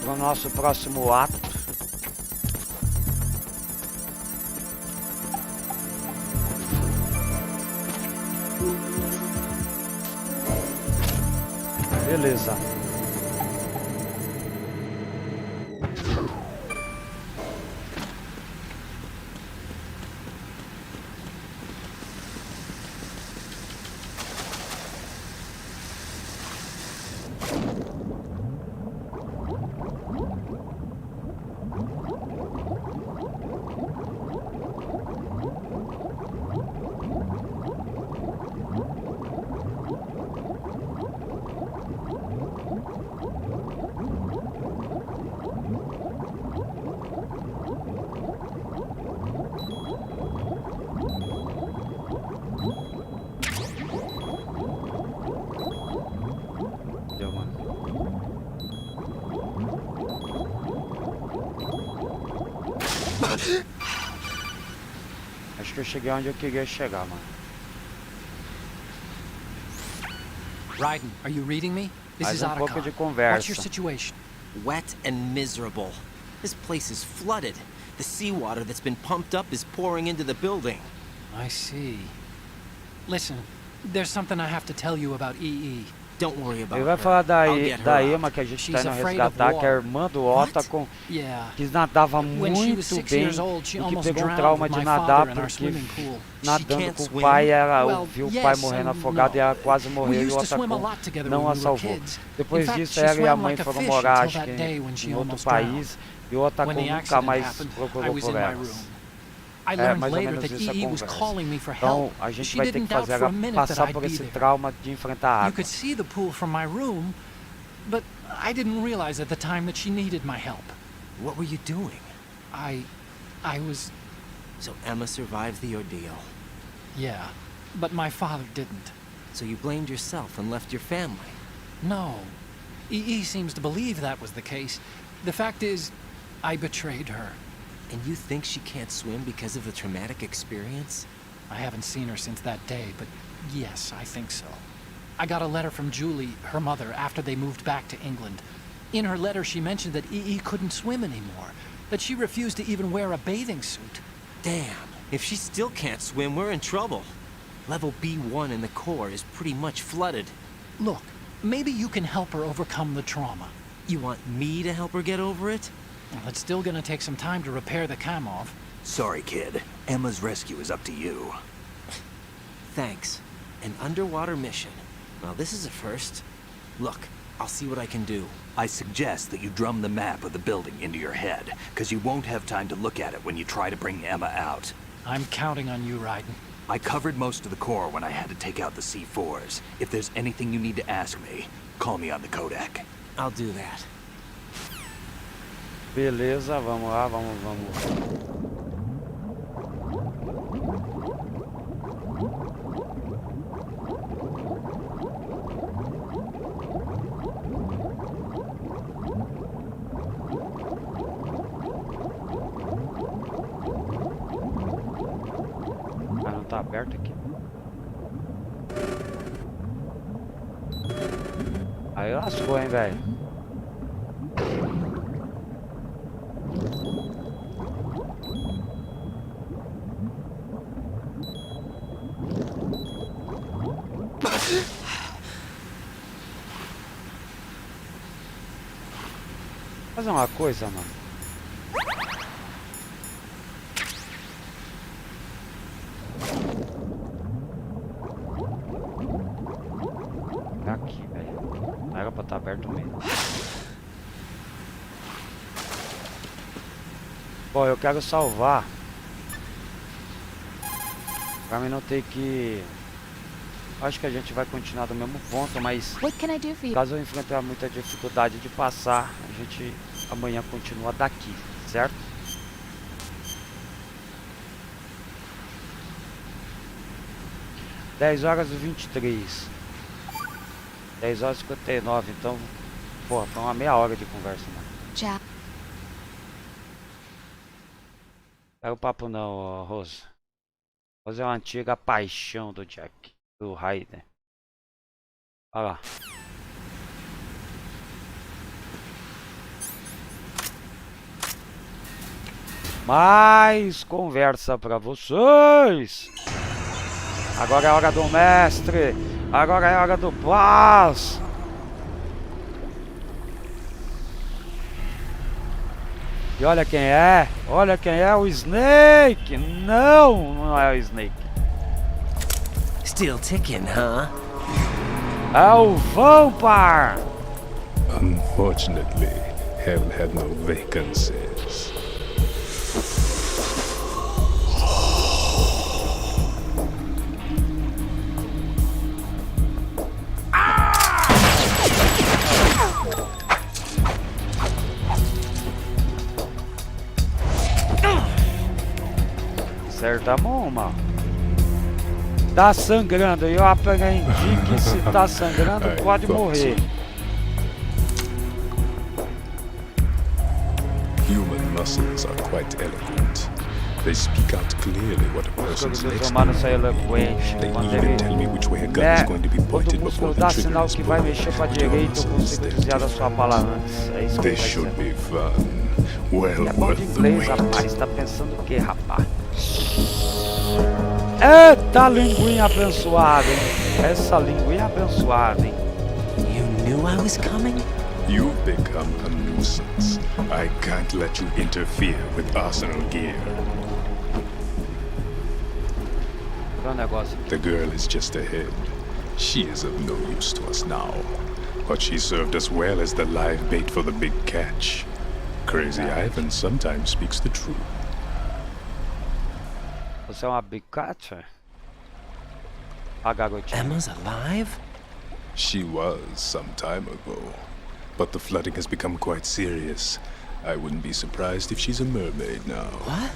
para o nosso próximo ato. Beleza. Deu, mano. Acho que eu cheguei onde eu queria chegar, mano. Raiden, are you reading me? This Mais is um pouco Otacon. de What's conversa. your situation? Wet and miserable. This place is flooded. The seawater that's been pumped up is pouring into the building. I see. Listen, there's something I have to tell you about EE. Don't worry about Ele vai her. falar I'll get her da out. Emma que a gente tá She's indo afraid of resgatar, que é a water. irmã do What? Otacon, Yeah. que nadava When she was muito 6 bem years old, she e que almost pegou um drowned trauma with de my nadar father in our porque swimming pool. nadando can't com o swim? pai, ela Well, viu o yes pai morrendo and afogado no. e ela quase We morreu e o used to swim a Otacon lot together não when a we were salvou. kids. Depois In fact, disso, she ela e a swam mãe like a foram fish morar, until acho that que day when she em outro almost país, e o Otacon When the nunca accident mais happened, I procurou was por in my elas. room. I É, learned mais ou later menos that essa EE was conversa. calling me for Então, help. a gente She vai ter didn't que doubt fazer for a ela minute that passar I'd por be esse there. trauma de enfrentar a You água. could see the pool from my room, but I didn't realize at the time that she needed my help. What were you doing? I was, So Emma survived the ordeal. yeah, but my father didn't. So you blamed yourself and left your family. No. EE seems to believe that was the case. The fact is, I betrayed her. And you think she can't swim because of the traumatic experience? I haven't seen her since that day, but yes, I think so. I got a letter from Julie, her mother, after they moved back to England. In her letter, she mentioned that EE couldn't swim anymore, that she refused to even wear a bathing suit. Damn, if she still can't swim, we're in trouble. Level B1 in the core is pretty much flooded. Look, maybe you can help her overcome the trauma. You want me to help her get over it? Well, it's still gonna take some time to repair the Kamov. Sorry, kid. Emma's rescue is up to you. Thanks. An underwater mission. Well, this is a first. Look, I'll see what I can do. I suggest that you drum the map of the building into your head, because you won't have time to look at it when you try to bring Emma out. I'm counting on you, Raiden. I covered most of the core when I had to take out the C4s. If there's anything you need to ask me, call me on the codec. I'll do that. Beleza, vamos lá, vamos. Ah, não tá aberto aqui. Aí lascou, hein, velho. Fazer uma coisa, mano. Aqui, velho. Não era pra estar aberto mesmo. Bom, eu quero salvar. Pra mim não ter que... Acho que a gente vai continuar do mesmo ponto, mas What can I do for you? caso eu enfrentar muita dificuldade de passar, a gente amanhã continua daqui, certo? (10h23). 10h59, então... Pô, foi uma meia hora de conversa, mano. Jack. Pega o papo não, ó, Rose. Rose é uma antiga paixão do Jack. Do Raiden. Olha lá. Mais conversa pra vocês. Agora é hora do mestre. Agora é hora do paz. E olha quem é. Olha quem é, o Snake. Não, não é o Snake. Still ticking, huh? É o Vampire. Unfortunately, haven't had no vacancies. Acerta a mão, mano. Tá sangrando, eu aprendi que se tá sangrando pode morrer. Human muscles are quite eloquent. They speak out clearly what a person's Os legs humanos do. são eloquentes. They Quando even ele tell me which way a gun is going to be quando o pointed músculo before the dá trigger sinal is que vai pulled. mexer pra But direita, eu your consigo muscles desviar da sua bala antes. É isso que This vai should ser. be fun. Well É bom de worth the inglês, wait. rapaz. Tá pensando o que, rapaz? Eita linguinha abençoada, hein? Essa linguinha abençoada, hein? You knew I was coming? You've become a nuisance. I can't let you interfere with arsenal gear. Olha o negócio aqui. The girl is just ahead. She is of no use to us now. But she served us well as the live bait for the big catch. Crazy Ivan sometimes speaks the truth. Você é uma big catcher? A garotinha. Emma's alive? She was some time ago. But the flooding has become quite serious. I wouldn't be surprised if she's a mermaid now. What?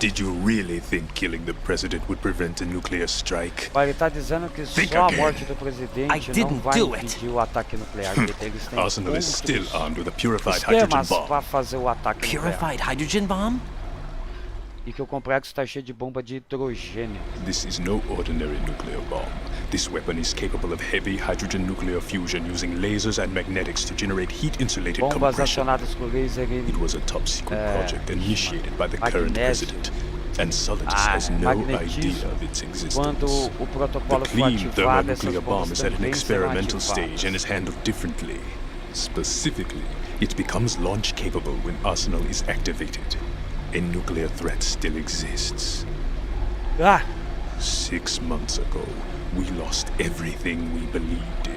Did you really think killing the president would prevent a nuclear strike? Ele tá dizendo que Think só a again. morte do presidente não didn't vai do it. impedir o ataque nuclear. Eles têm Arsenal is still outros armed with a purified hydrogen esquemas bomb. para fazer o ataque nuclear. Purified hydrogen bomb? E que o complexo está cheio de bomba de hidrogênio. This is no ordinary nuclear bomb. This weapon is capable of heavy hydrogen nuclear fusion using lasers and magnetics to generate heat-insulated Bombas compression. acionadas por laser e It was a top-secret project initiated by the current magnésio. president, and Solidus has no idea magnetismo. of its Quando existence. o The protocolo for clean ativado, essas thermonuclear bomb bombas is at an também serão experimental stage ativadas. and is handled differently. Specifically, it becomes launch capable when Arsenal is activated. A nuclear threat still exists. Ah, 6 months ago, we lost everything we believed in.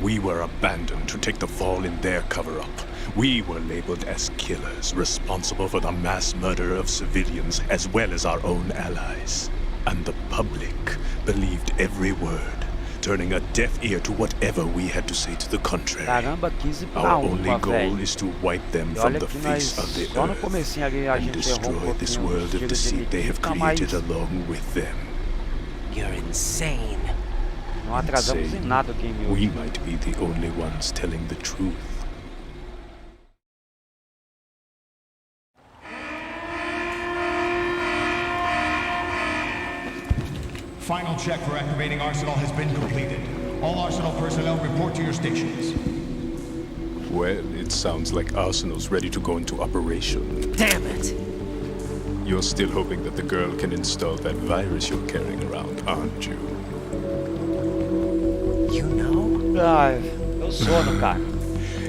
We were abandoned to take the fall in their cover-up. We were labeled as killers, responsible for the mass murder of civilians as well as our own allies. And the public believed every word, turning a deaf ear to whatever we had to say to the contrary. caramba, 15 pra Our only 1, goal velho. is to wipe them E from olha the que nós, face of the só no earth comecinho ali, a and gente errou destroy this pouquinho world os of tiros de deceit they have nunca mais. created along with them. You're insane. Não atrasamos em nada o game We hoje. might be the only ones telling the truth. Final check for activating Arsenal has been completed. All Arsenal personnel report to your stations. Well, it sounds like Arsenal's ready to go into operation. Damn it! You're still hoping that the girl can install that virus you're carrying around, aren't you? You know? Ai, eu sono, cara.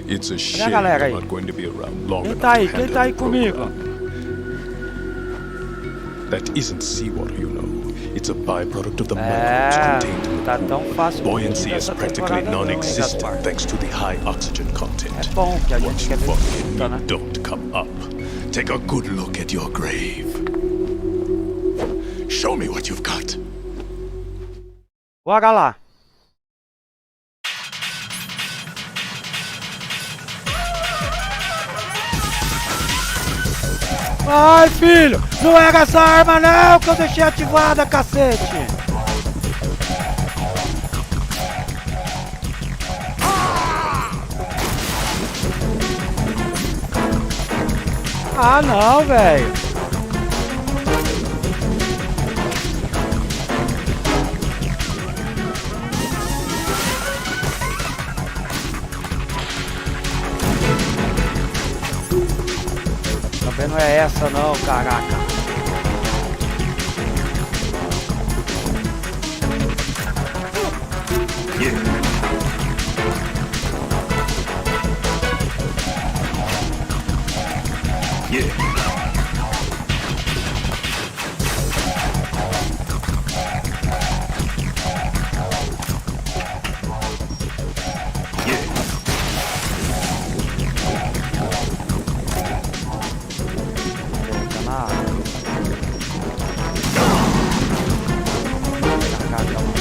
It's a shame galera I'm aí? not going to be around long Quem enough tá aí? to Quem handle tá aí the comigo? program. That isn't seawater, you know. It's a byproduct of the microbes contained in tá the tão pool. fácil Buoyancy is dessa practically temporada não, hein, non-existent Gaspar? thanks to the high oxygen content. É bom que a Once gente you quer ver fall se in, tá, you né? don't come up. Take a good look at your grave. Show me what you've got. Bora lá. Ai, filho! Não era essa arma não que eu deixei ativada, cacete! Ah, não, velho! Também não é essa não, caraca. Tá na água. Caraca, mano.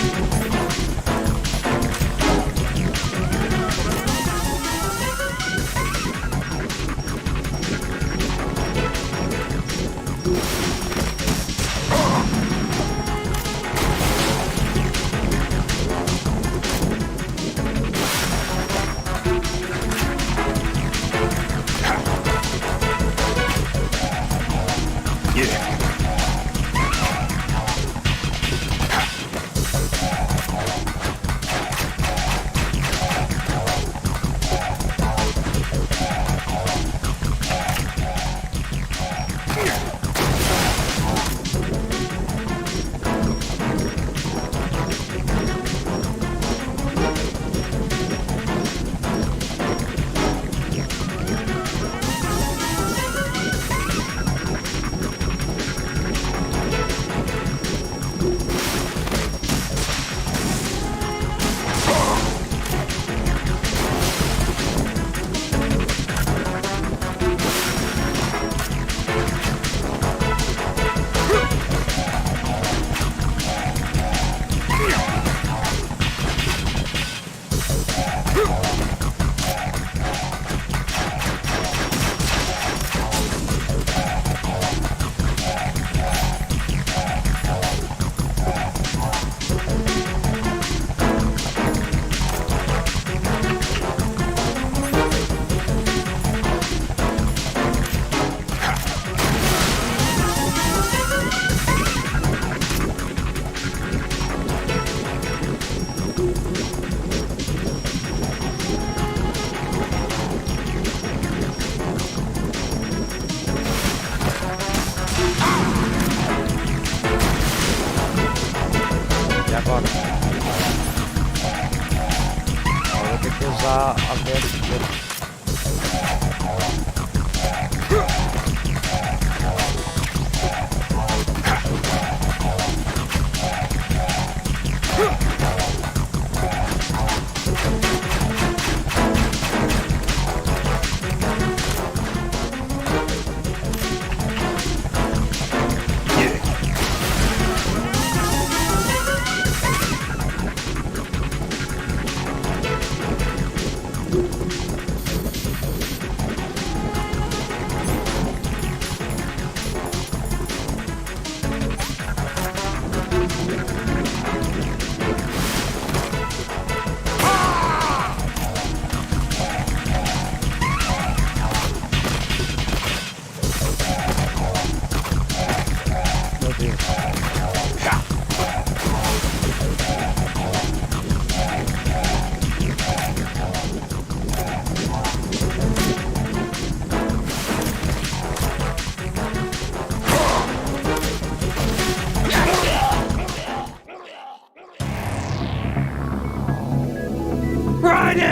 usar a PS2.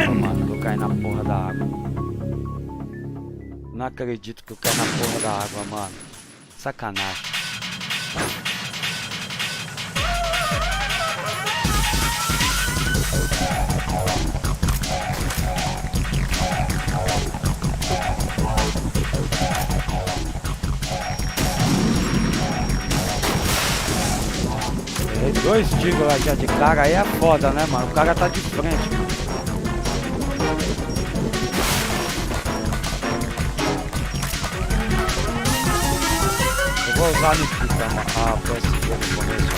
Mano, eu caí na porra da água. Não acredito que eu caí na porra da água, mano. Sacanagem. Errei 2 tiros lá já de cara, aí é foda, né, mano? O cara tá de frente, mano. Eu vou usar no Kita, a PS2 no começo.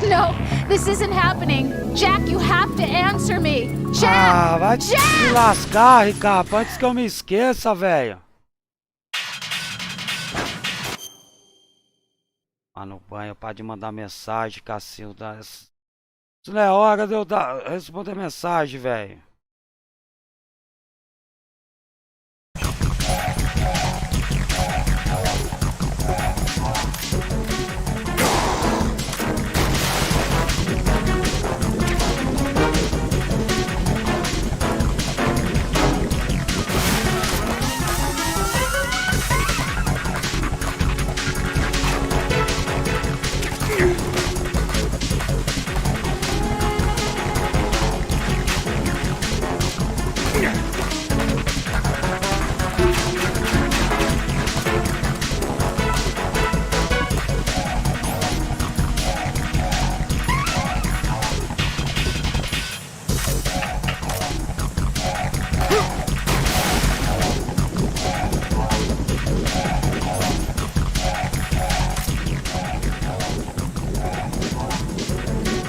No, this isn't happening. Jack, you have to answer me. Jack! Ah, vai te lascar, Ricardo, antes que eu me esqueça, velho. Ah, no banho, pode mandar mensagem, Cacilda. Isso não é hora de eu responder mensagem, velho.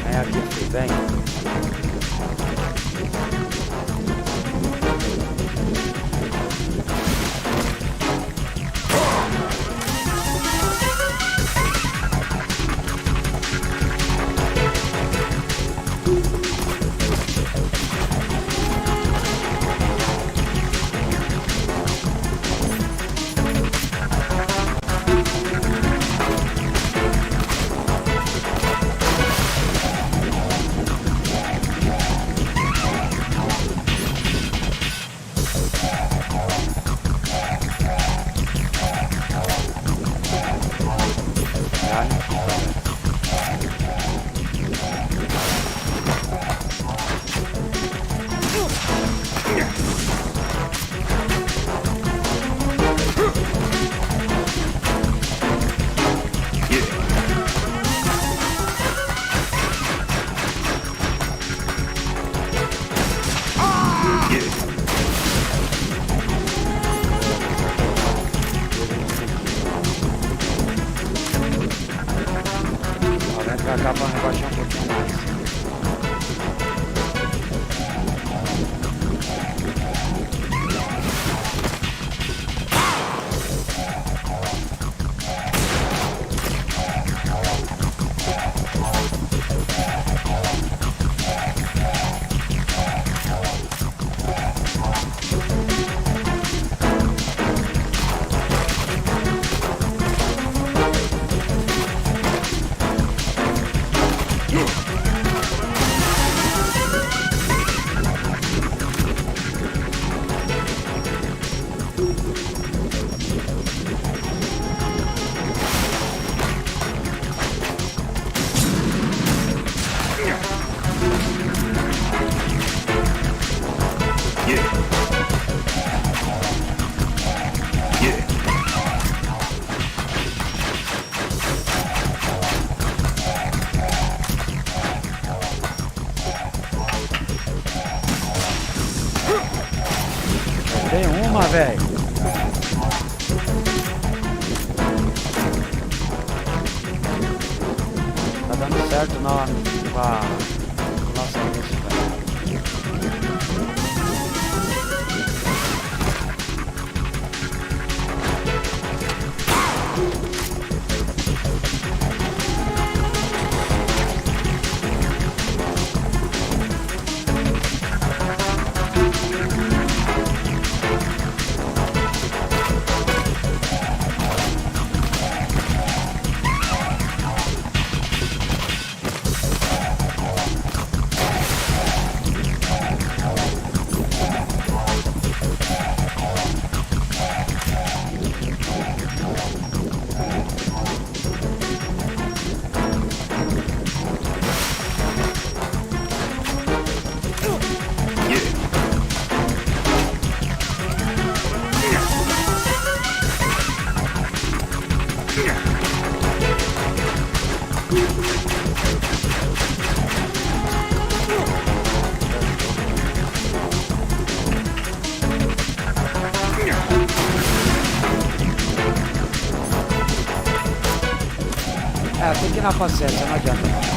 É aqui, tudo bem? Pra cá pra rebaixar um pouquinho mais. Tem uma, velho. Tá dando certo na nossa música. tem que ir na paciência, não adianta.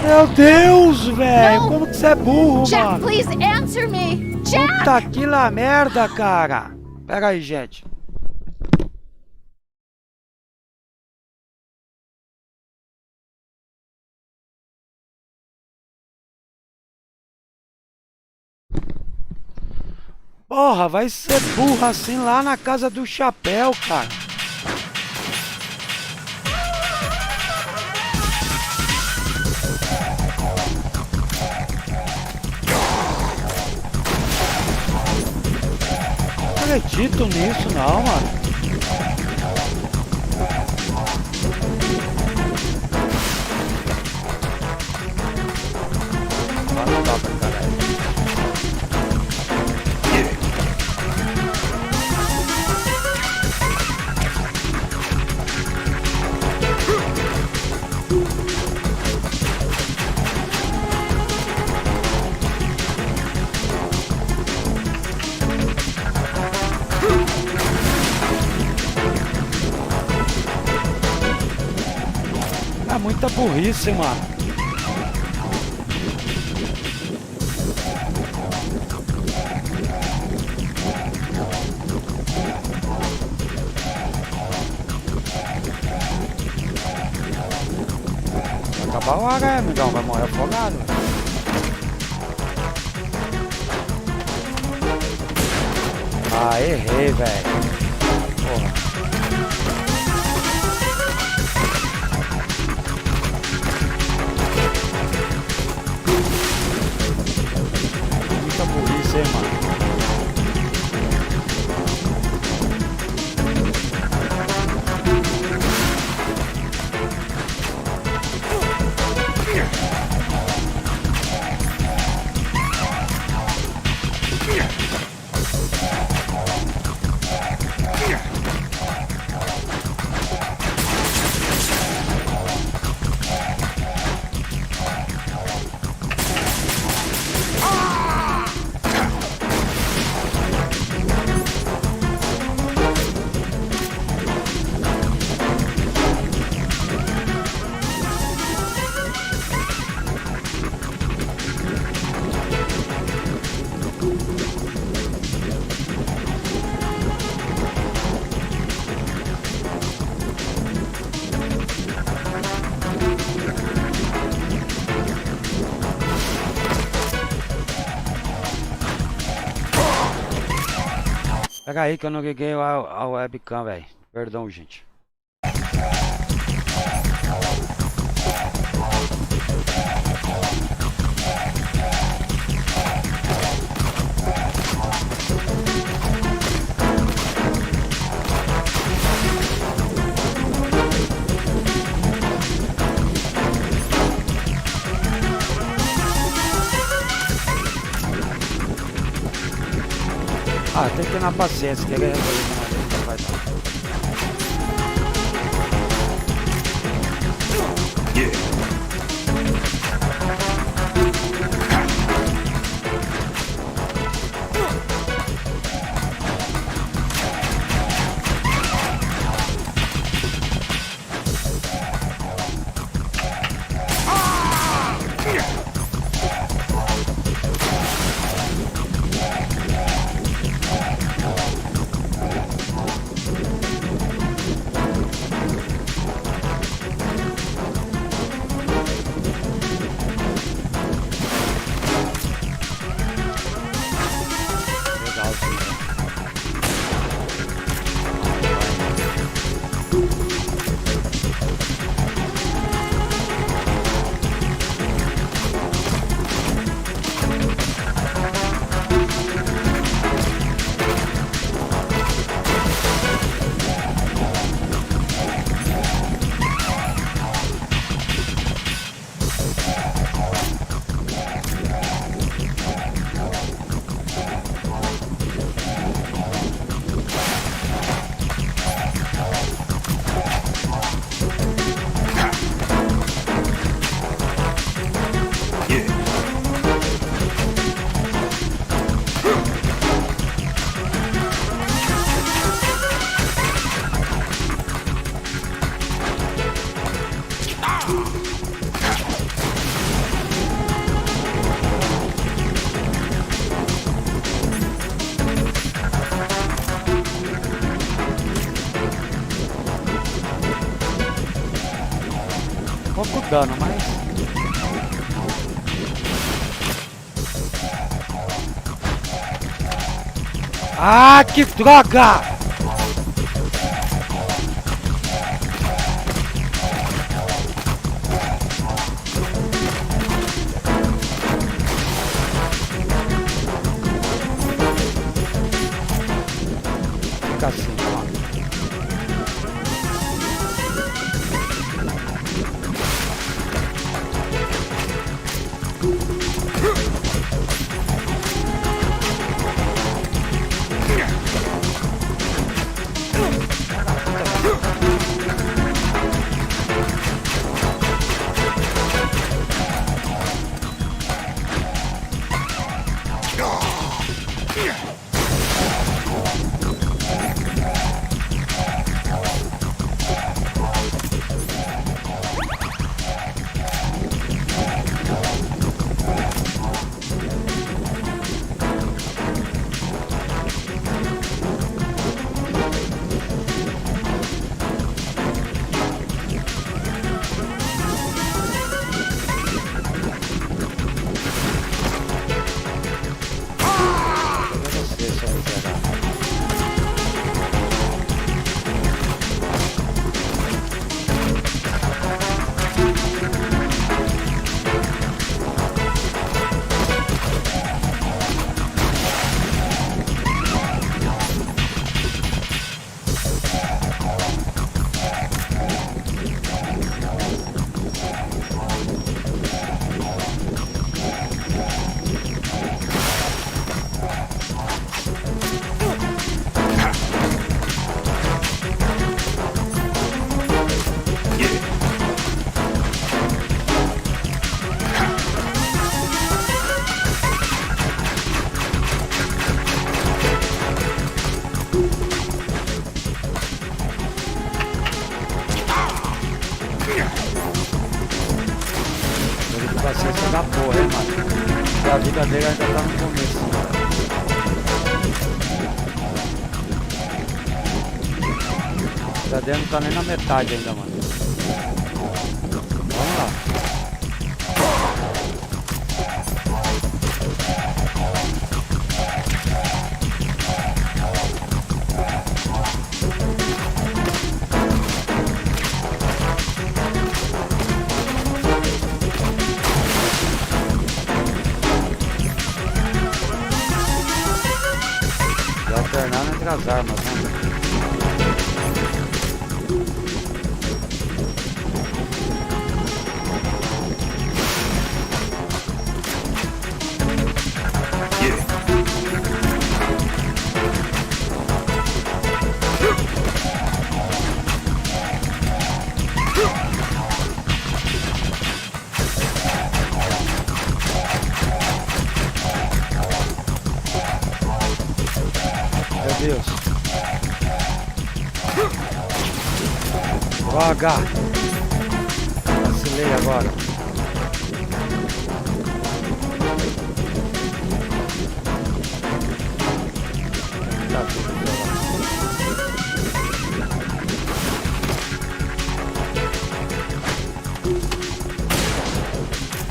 Meu Deus, velho! Não. Como que você é burro, Jack, mano? please answer me! Jack! Puta que lá merda, cara! Pera aí, gente. Porra, vai ser burro assim lá na casa do chapéu, cara. Não acredito nisso não, mano. Não dá pra caralho. É muita burrice, mano. Vai acabar o ar, amigão. Vai morrer afogado. Ah, errei, velho. Porra. Muita burrice, hein, mano. Pega aí que eu não liguei a webcam, velho. Perdão, gente. Ah, tem que ir na paciência, que ele resolve de uma vez, não vai dar. pouco dano, mas... Ah, que droga! Fica assim, ó. Paciência da porra, hein, mano. A vida dele ainda tá no começo. A vida dele não tá nem na metade ainda, mano. Vamos lá. Alternando entre as armas, né? Meu Deus. Droga. Vacilei agora.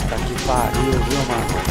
Tá que pariu, viu, mano?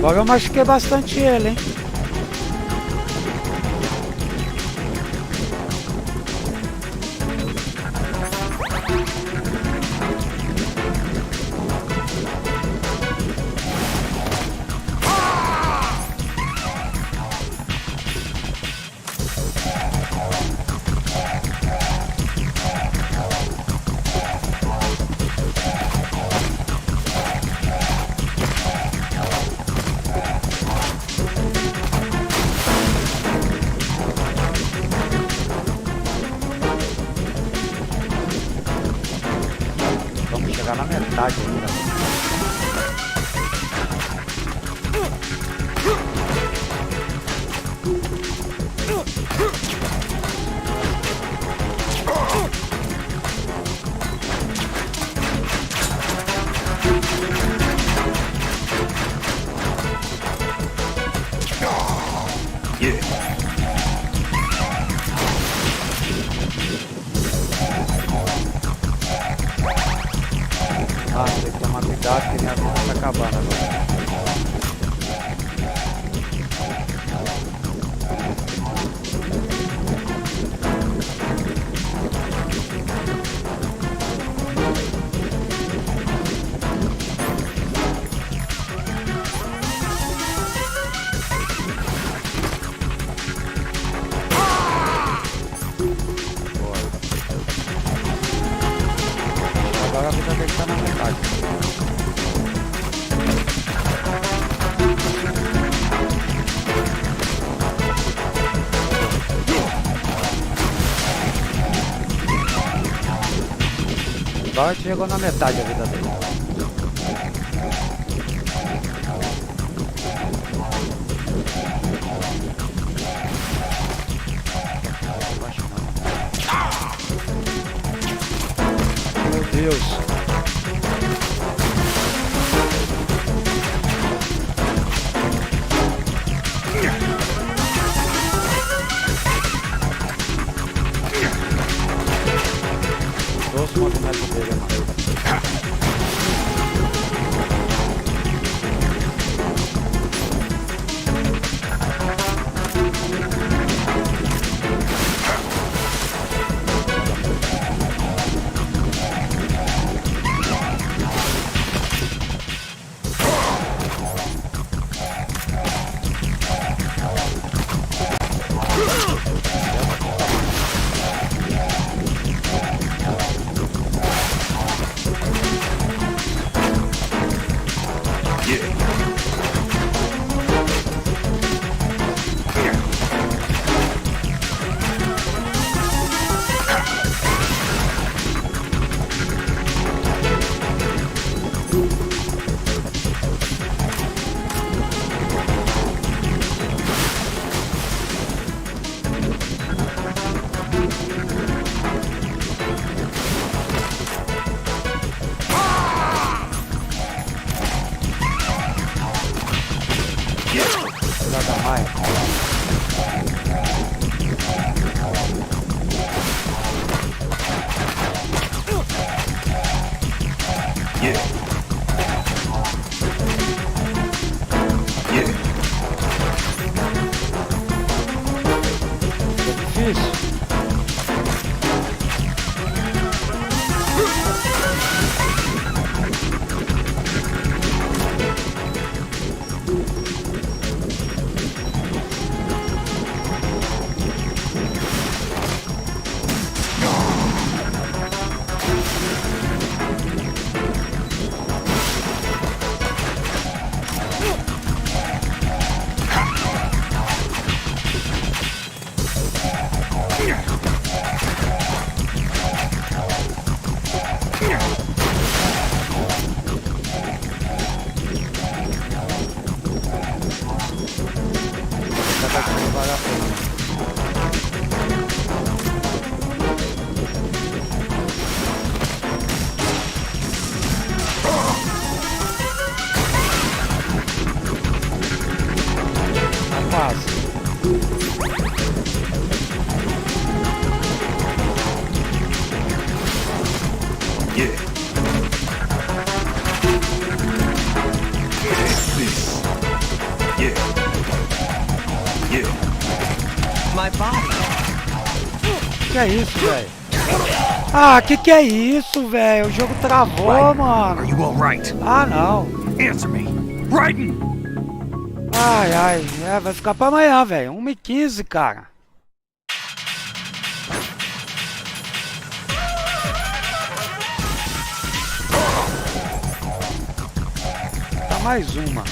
Agora eu machuquei bastante ele, hein? chegar na metade ainda. Ah, tem que tomar cuidado que minha vida tá acabando agora. Agora a vida dele tá na metade. Agora chegou na metade a vida dele. Meu Deus. Doce movimento dele, mano. Que é isso, velho? Ah, que é isso, velho? O jogo travou, mano. Are you all right? Ah, não. Answer me. Raiden! Ai, vai ficar pra amanhã, velho. 1h15, cara. Tá mais uma.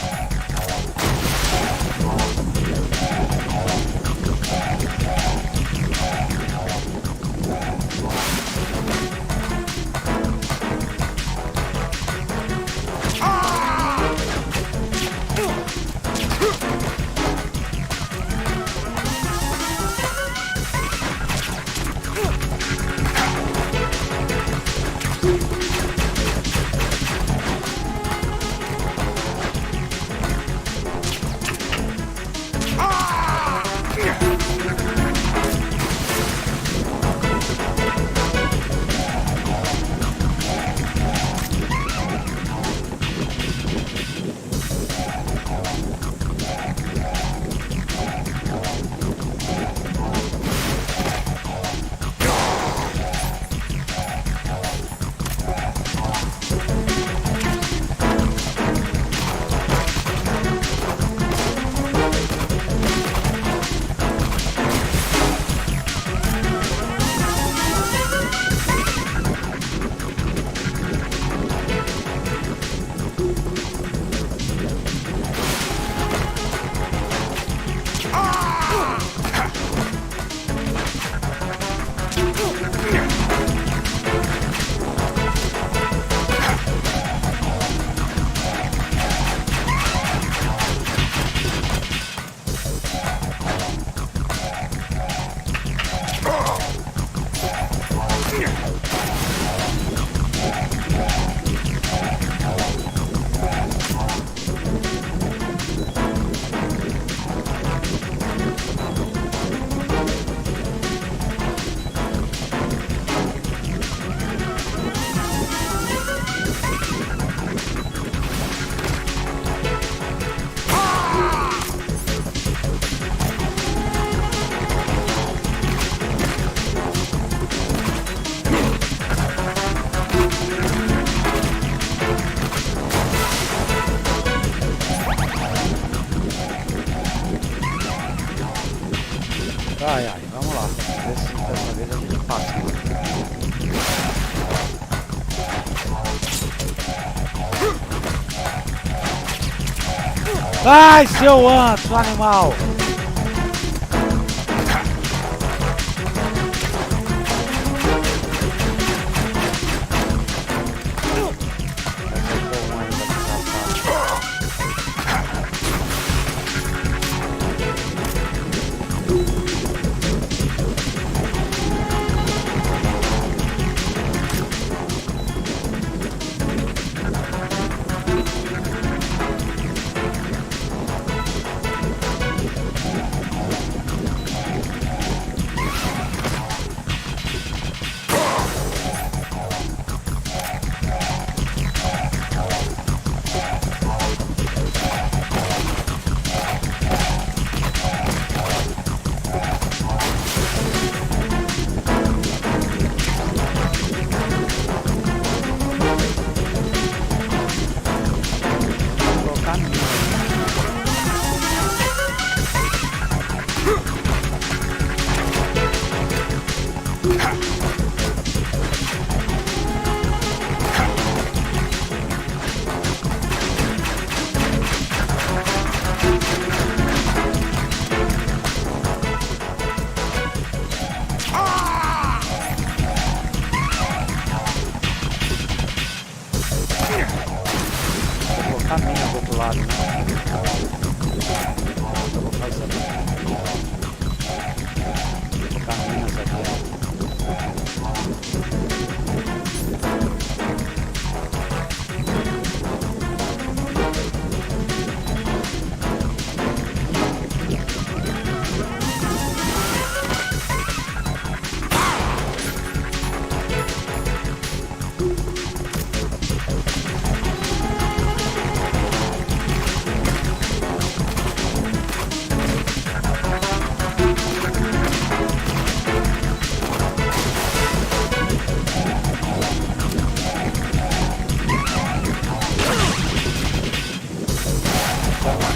Ai, seu anso, animal!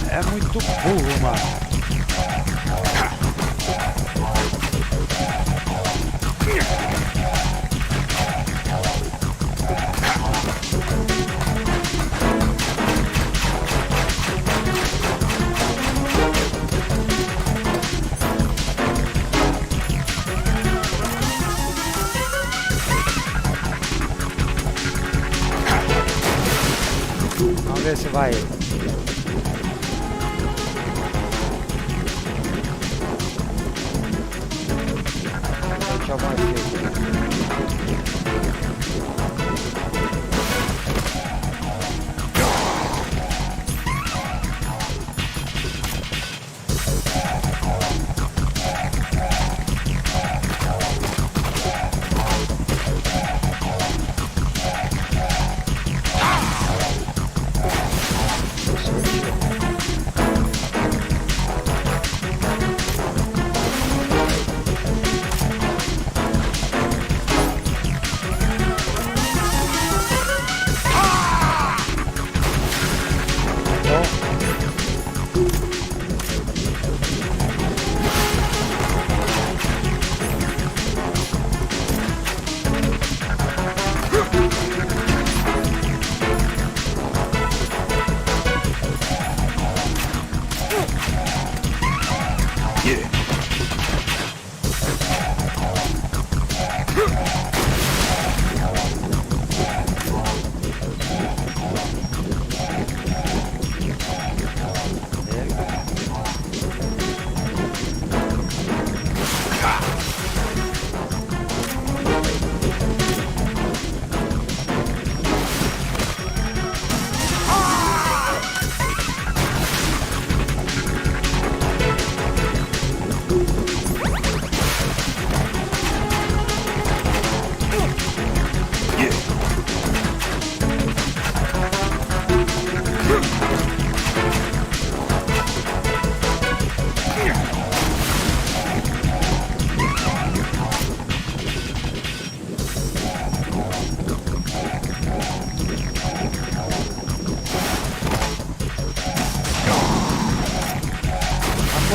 É muito burro, mano. Vamos ver se vai.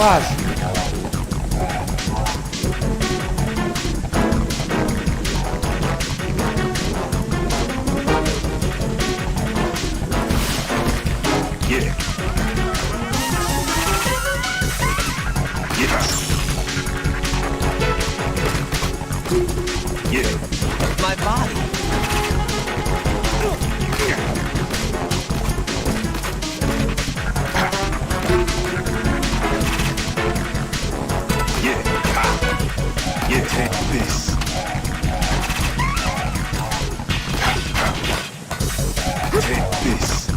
Quase. Take this.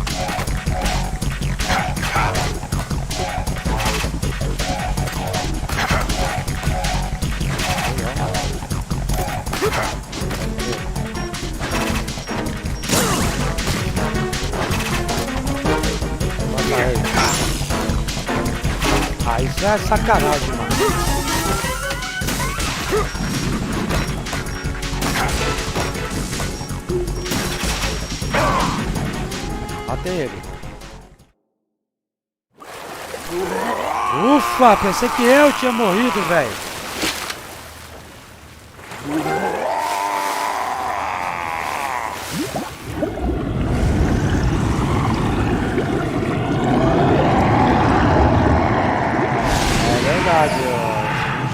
Ah, isso é sacanagem, mano. Matei ele. Ufa, pensei que eu tinha morrido, velho.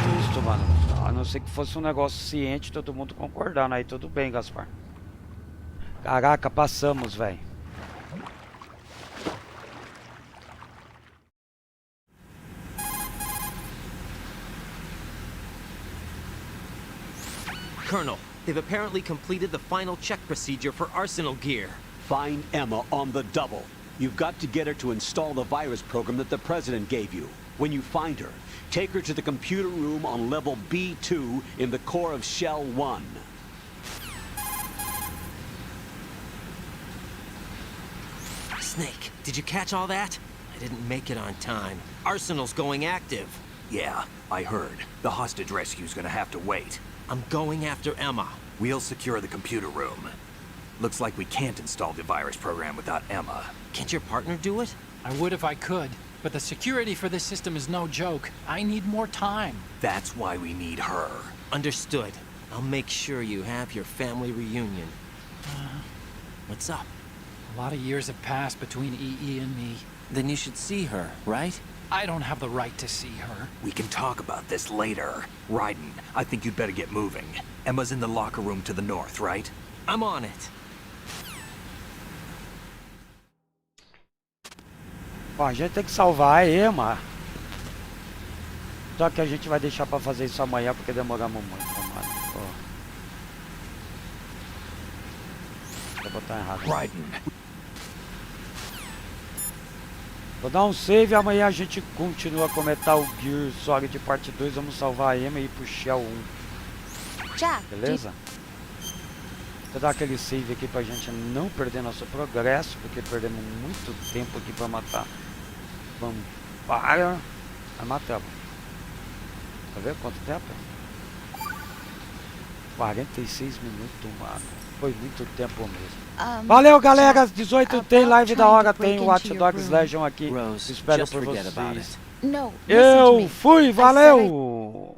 Justo, mano. A não ser que fosse um negócio ciente, todo mundo concordando. Aí tudo bem, Gaspar. Caraca, passamos, velho. Colonel, they've apparently completed the final check procedure for arsenal gear. Find Emma on the double. You've got to get her to install the virus program that the President gave you. When you find her, take her to the computer room on level B2 in the core of Shell 1. Snake, did you catch all that? I didn't make it on time. Arsenal's going active. Yeah, I heard. The hostage rescue's gonna have to wait. I'm going after Emma. We'll secure the computer room. Looks like we can't install the virus program without Emma. Can't your partner do it? I would if I could, but the security for this system is no joke. I need more time. That's why we need her. Understood. I'll make sure you have your family reunion. What's up? A lot of years have passed between EE and me. Then you should see her, right? I don't have the right to see her. We can talk about this later. Raiden, I think you'd better get moving. Emma's in the locker room to the north, right? I'm on it. Bom, a gente tem que salvar a Emma. Só que a gente vai deixar pra fazer isso amanhã porque demoramos muito, mano. Vou botar errado. Raiden. Vou dar um save e amanhã a gente continua com Metal Gear Solid Parte 2. Vamos salvar a Emma e ir pro Shell 1. Jack, Beleza? Vou dar aquele save aqui pra gente não perder nosso progresso, porque perdemos muito tempo aqui pra matar Vampire. Mas matamos. Tá vendo quanto tempo? 46 minutos, mano. Foi muito tempo mesmo. Valeu, galera! Às 18 tem live da hora, tem o Watch Dogs Legion aqui. Rose, Espero just por forget about vocês. it. No, listen to Eu me. fui, valeu!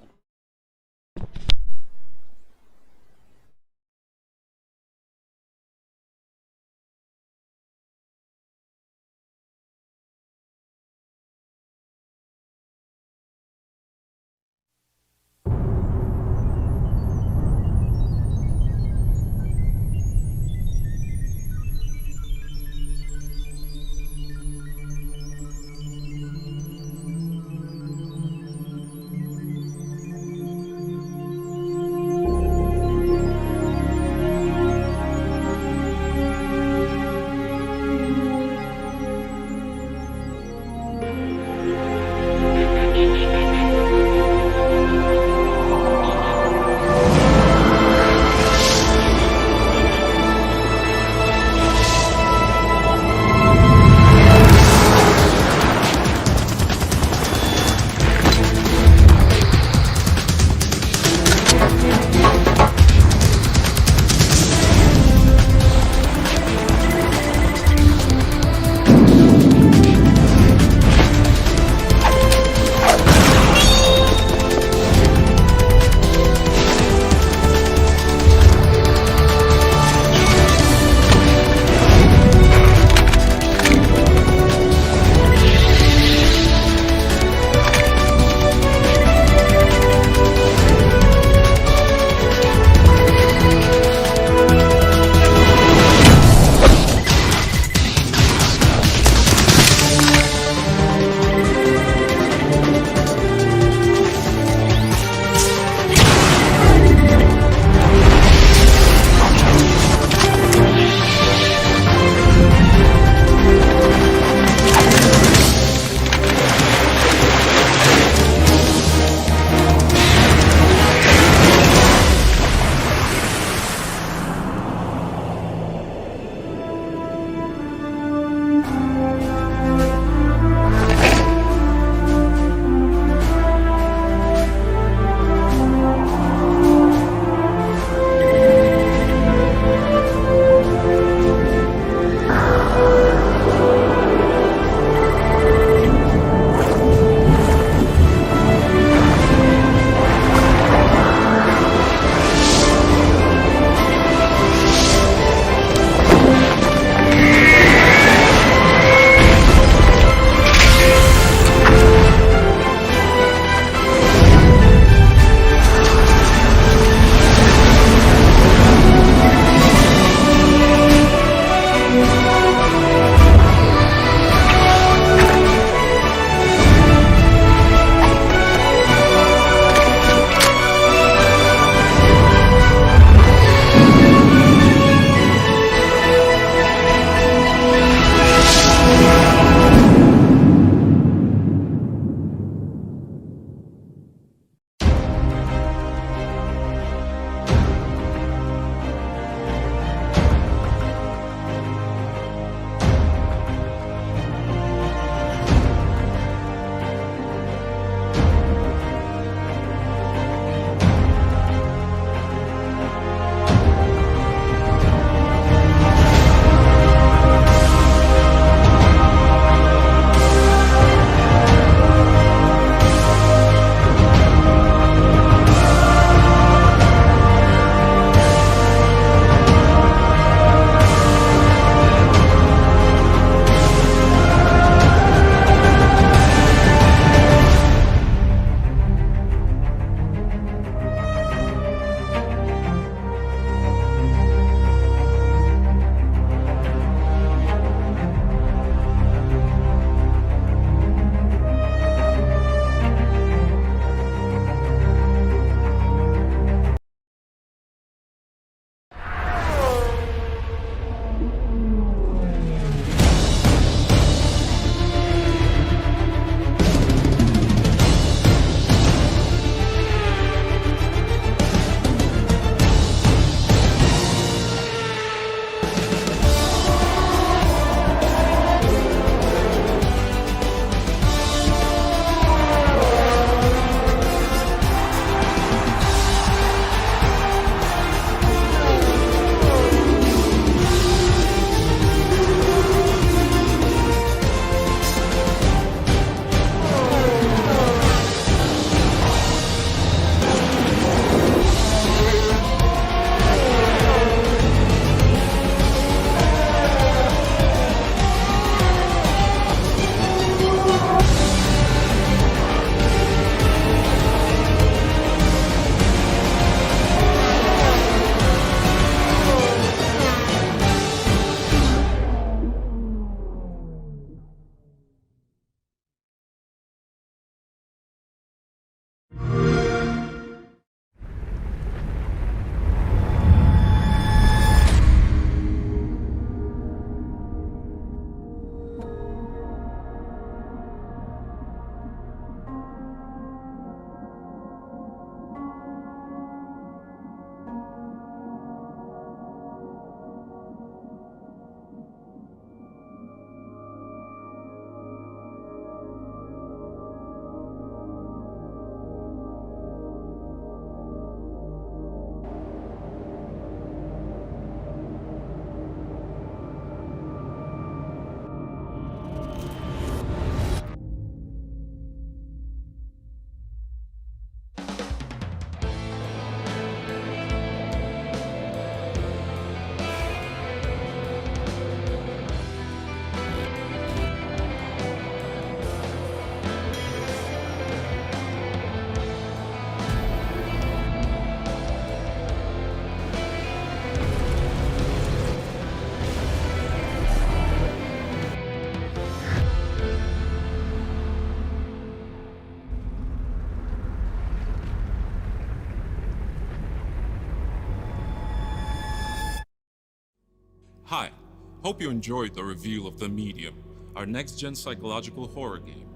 Hope you enjoyed the reveal of The Medium, our next-gen psychological horror game.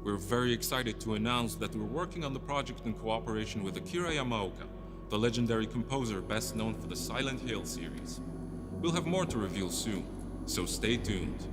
We're very excited to announce that we're working on the project in cooperation with Akira Yamaoka, the legendary composer best known for the Silent Hill series. We'll have more to reveal soon, so stay tuned.